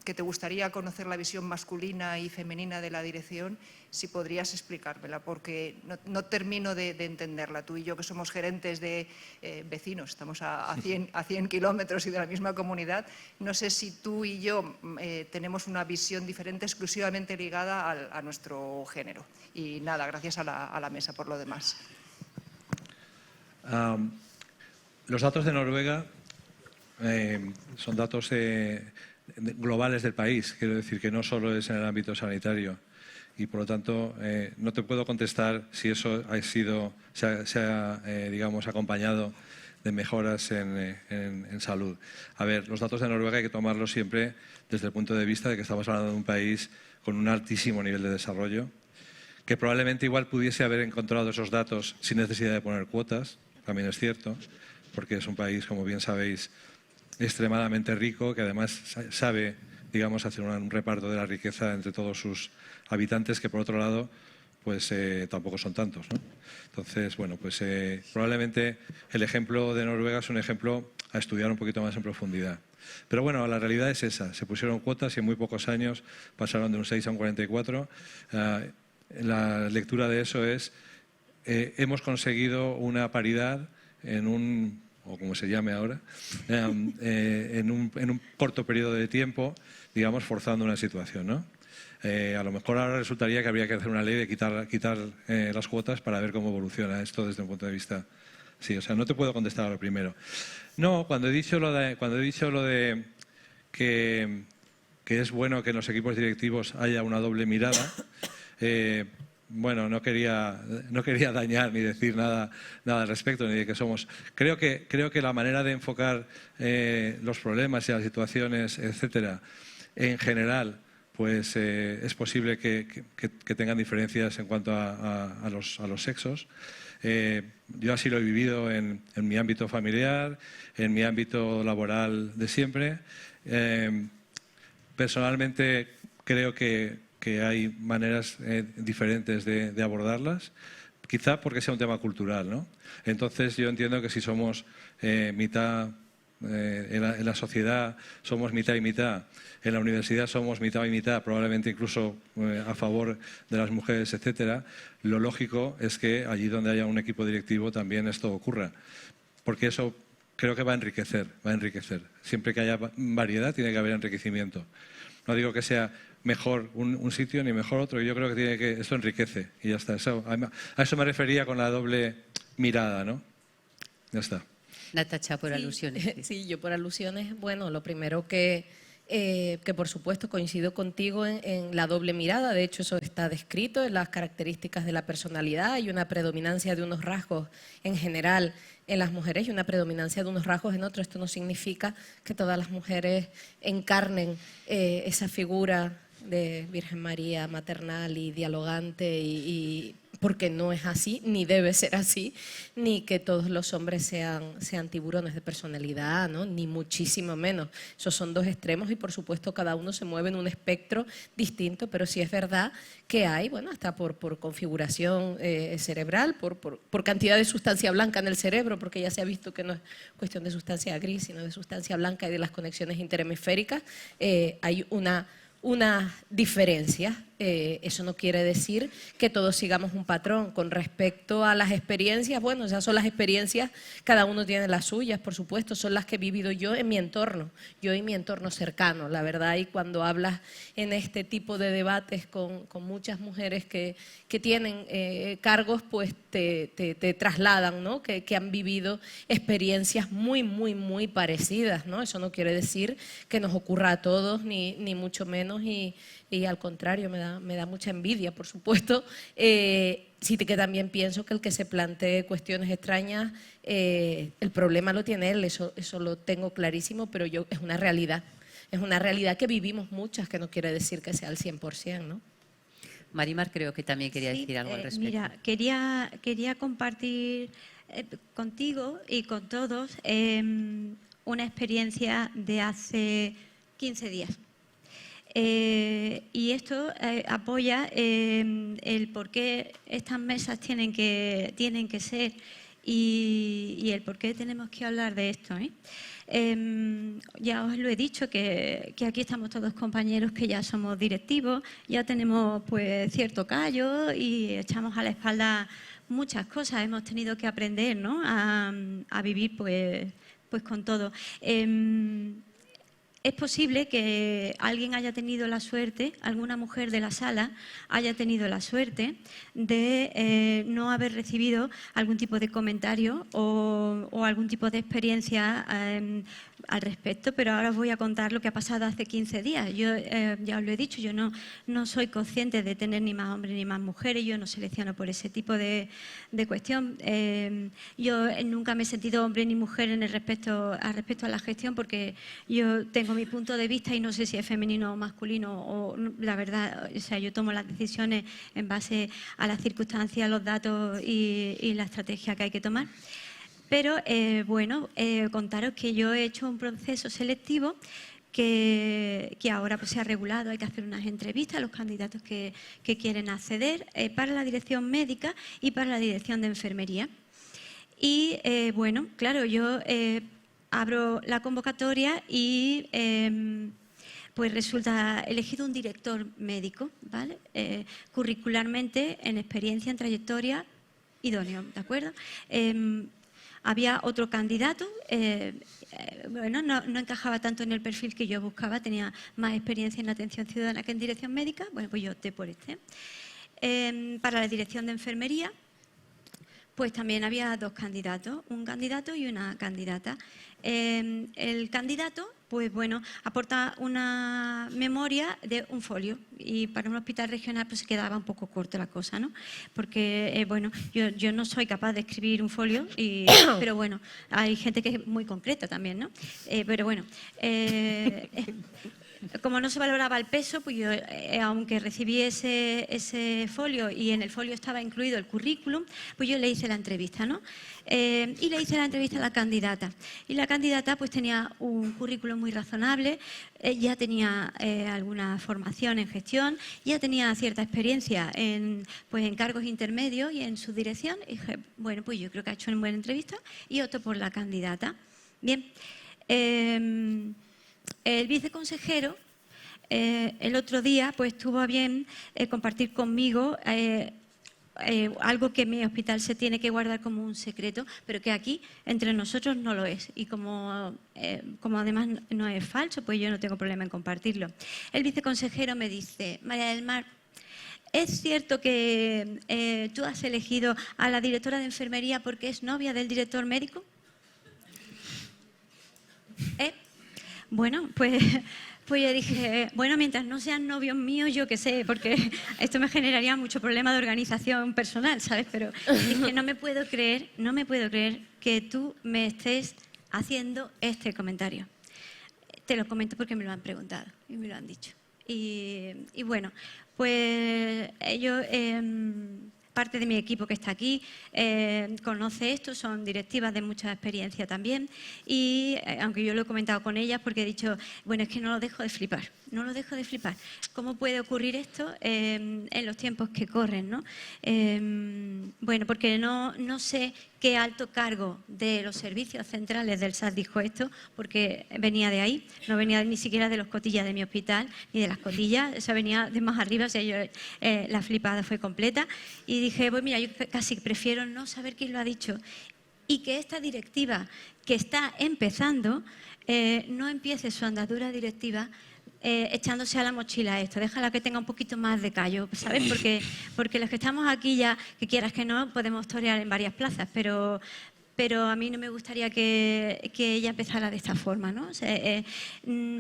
que te gustaría conocer la visión masculina y femenina de la dirección, si podrías explicármela, porque no termino de entenderla. Tú y yo, que somos gerentes de vecinos, estamos a 100 kilómetros y de la misma comunidad, no sé si tú y yo tenemos una visión diferente exclusivamente ligada a nuestro género. Y nada, gracias a la mesa por lo demás. Los datos de Noruega son datos globales del país, quiero decir que no solo es en el ámbito sanitario y por lo tanto no te puedo contestar si eso se ha digamos, acompañado de mejoras en salud. A ver, los datos de Noruega hay que tomarlos siempre desde el punto de vista de que estamos hablando de un país con un altísimo nivel de desarrollo, que probablemente igual pudiese haber encontrado esos datos sin necesidad de poner cuotas, también es cierto, porque es un país, como bien sabéis, extremadamente rico, que además sabe, digamos, hacer un reparto de la riqueza entre todos sus habitantes, que por otro lado, pues tampoco son tantos, ¿no? Entonces, bueno, pues probablemente el ejemplo de Noruega es un ejemplo a estudiar un poquito más en profundidad. Pero bueno, la realidad es esa. Se pusieron cuotas y en muy pocos años pasaron de un 6 a un 44. La lectura de eso es, hemos conseguido una paridad en un, o como se llame ahora, en un corto periodo de tiempo, digamos, forzando una situación, ¿no? A lo mejor ahora resultaría que habría que hacer una ley de quitar las cuotas para ver cómo evoluciona esto desde un punto de vista. Sí, o sea, no te puedo contestar a lo primero. No, cuando he dicho lo de que es bueno que en los equipos directivos haya una doble mirada, bueno, no quería dañar ni decir nada al respecto, ni de que somos. Creo que la manera de enfocar los problemas y las situaciones, etcétera, en general, pues es posible que tengan diferencias en cuanto a los sexos. Yo así lo he vivido en mi ámbito familiar, en mi ámbito laboral de siempre. Personalmente creo que hay maneras diferentes de abordarlas, quizá porque sea un tema cultural, ¿no? Entonces yo entiendo que si somos mitad en la sociedad somos mitad y mitad, en la universidad somos mitad y mitad, probablemente incluso a favor de las mujeres, etcétera, lo lógico es que allí donde haya un equipo directivo también esto ocurra, porque eso creo que va a enriquecer, va a enriquecer. Siempre que haya variedad tiene que haber enriquecimiento. No digo que sea mejor un sitio ni mejor otro, yo creo que esto enriquece y ya está. A eso me refería con la doble mirada, ¿no? Ya está. Natacha, por alusiones. Sí, yo por alusiones, bueno, lo primero que por supuesto coincido contigo en la doble mirada, de hecho eso está descrito en las características de la personalidad, hay una predominancia de unos rasgos en general en las mujeres y una predominancia de unos rasgos en otros. Esto no significa que todas las mujeres encarnen esa figura de Virgen María maternal y dialogante y porque no es así, ni debe ser así, ni que todos los hombres sean tiburones de personalidad, ¿no? Ni muchísimo menos. Esos son dos extremos y, por supuesto, cada uno se mueve en un espectro distinto, pero sí es verdad que hay, bueno, hasta por configuración cerebral, por cantidad de sustancia blanca en el cerebro, porque ya se ha visto que no es cuestión de sustancia gris, sino de sustancia blanca y de las conexiones interhemisféricas, hay una diferencia. Eso no quiere decir que todos sigamos un patrón. Con respecto a las experiencias, bueno, ya son las experiencias, cada uno tiene las suyas, por supuesto, son las que he vivido yo en mi entorno, yo y mi entorno cercano, la verdad, y cuando hablas en este tipo de debates con muchas mujeres que tienen cargos, pues te trasladan, ¿no? Que han vivido experiencias muy, muy, muy parecidas, ¿no? Eso no quiere decir que nos ocurra a todos, ni mucho menos, y al contrario, me da mucha envidia, por supuesto. Sí que también pienso que el que se plantee cuestiones extrañas, el problema lo tiene él, eso lo tengo clarísimo, pero es una realidad que vivimos muchas, que no quiere decir que sea al 100%, ¿no? Marimar creo que también quería decir algo al respecto. Mira, quería compartir contigo y con todos una experiencia de hace 15 días. Y esto apoya el por qué estas mesas tienen que ser y el por qué tenemos que hablar de esto, ¿eh? Ya os lo he dicho que aquí estamos todos compañeros que ya somos directivos, ya tenemos pues cierto callo y echamos a la espalda muchas cosas, hemos tenido que aprender, ¿no? a vivir pues con todo. Es posible que alguien haya tenido la suerte, alguna mujer de la sala haya tenido la suerte de no haber recibido algún tipo de comentario o algún tipo de experiencia al respecto, pero ahora os voy a contar lo que ha pasado hace 15 días. Yo ya os lo he dicho, yo no soy consciente de tener ni más hombres ni más mujeres, yo no selecciono por ese tipo de cuestión. Yo nunca me he sentido hombre ni mujer al respecto a la gestión porque yo tengo mi punto de vista y no sé si es femenino o masculino o la verdad, o sea, yo tomo las decisiones en base a las circunstancias, los datos y la estrategia que hay que tomar. Pero bueno, contaros que yo he hecho un proceso selectivo que ahora pues, se ha regulado, hay que hacer unas entrevistas a los candidatos que quieren acceder para la dirección médica y para la dirección de enfermería. Y bueno, claro, yo abro la convocatoria y pues resulta elegido un director médico, ¿vale? Curricularmente, en experiencia, en trayectoria, idóneo, ¿de acuerdo? Había otro candidato, bueno, no encajaba tanto en el perfil que yo buscaba, tenía más experiencia en atención ciudadana que en dirección médica, bueno, pues yo opté por este. Para la dirección de enfermería, pues también había dos candidatos, un candidato y una candidata. El candidato, pues bueno, aporta una memoria de un folio y para un hospital regional pues se quedaba un poco corta la cosa, ¿no? Porque, bueno, yo no soy capaz de escribir un folio, pero bueno, hay gente que es muy concreta también, ¿no? Pero bueno, como no se valoraba el peso, pues yo, aunque recibí ese folio y en el folio estaba incluido el currículum, pues yo le hice la entrevista, ¿no? Y le hice la entrevista a la candidata. Y la candidata pues tenía un currículum muy razonable, ya tenía alguna formación en gestión, ya tenía cierta experiencia en cargos intermedios y en su dirección. Y dije, bueno, pues yo creo que ha hecho una buena entrevista y opto por la candidata. Bien. El viceconsejero el otro día pues tuvo a bien compartir conmigo algo que en mi hospital se tiene que guardar como un secreto, pero que aquí entre nosotros no lo es. Y como además no es falso, pues yo no tengo problema en compartirlo. El viceconsejero me dice: María del Mar, ¿es cierto que tú has elegido a la directora de enfermería porque es novia del director médico? Bueno, pues yo dije, bueno, mientras no sean novios míos, yo qué sé, porque esto me generaría mucho problema de organización personal, ¿sabes? Pero dije, no me puedo creer que tú me estés haciendo este comentario. Te lo comento porque me lo han preguntado y me lo han dicho. Y bueno, pues ellos, parte de mi equipo que está aquí, conoce esto, son directivas de mucha experiencia también, y aunque yo lo he comentado con ellas porque he dicho, bueno, es que no lo dejo de flipar, no lo dejo de flipar. ¿Cómo puede ocurrir esto en los tiempos que corren, ¿no? Bueno, porque no sé qué alto cargo de los servicios centrales del SAS dijo esto, porque venía de ahí, no venía ni siquiera de los cotillas de mi hospital, ni de las cotillas, o sea, venía de más arriba, o sea, yo, la flipada fue completa, y dije, pues mira, yo casi prefiero no saber quién lo ha dicho, y que esta directiva que está empezando no empiece su andadura directiva echándose a la mochila esto, déjala que tenga un poquito más de callo, ¿sabes? Porque los que estamos aquí ya, que quieras que no, podemos torear en varias plazas, pero a mí no me gustaría que ella empezara de esta forma, ¿no? O sea,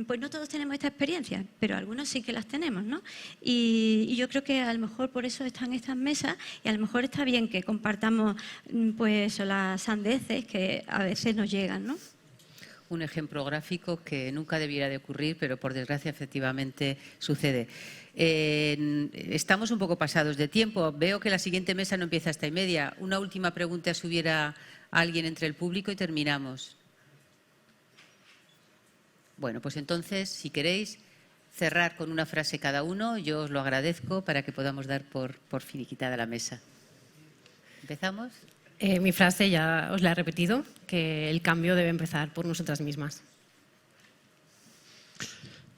pues no todos tenemos esta experiencia, pero algunos sí que las tenemos, ¿no? Y yo creo que a lo mejor por eso están estas mesas, y a lo mejor está bien que compartamos pues las sandeces que a veces nos llegan, ¿no? Un ejemplo gráfico que nunca debiera de ocurrir, pero por desgracia efectivamente sucede. Estamos un poco pasados de tiempo. Veo que la siguiente mesa no empieza hasta 1:30. Una última pregunta, si hubiera alguien entre el público, y terminamos. Bueno, pues entonces, si queréis cerrar con una frase cada uno, yo os lo agradezco para que podamos dar por finiquitada la mesa. ¿Empezamos? Mi frase ya os la he repetido, que el cambio debe empezar por nosotras mismas.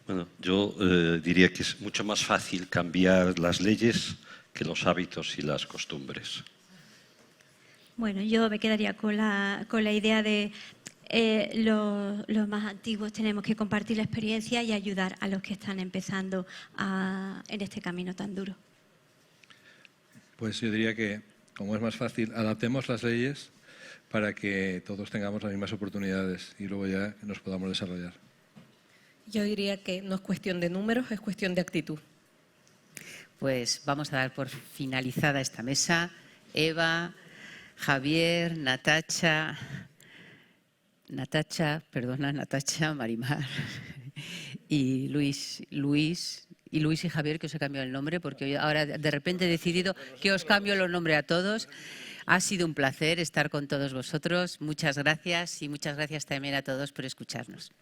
Bueno, yo diría que es mucho más fácil cambiar las leyes que los hábitos y las costumbres. Bueno, yo me quedaría con la idea de los más antiguos tenemos que compartir la experiencia y ayudar a los que están empezando en este camino tan duro. Pues yo diría que, como es más fácil, adaptemos las leyes para que todos tengamos las mismas oportunidades y luego ya nos podamos desarrollar. Yo diría que no es cuestión de números, es cuestión de actitud. Pues vamos a dar por finalizada esta mesa. Eva, Javier, Natacha, Marimar y Luis y Javier, que os he cambiado el nombre porque ahora de repente he decidido que os cambio los nombres a todos. Ha sido un placer estar con todos vosotros. Muchas gracias y muchas gracias también a todos por escucharnos.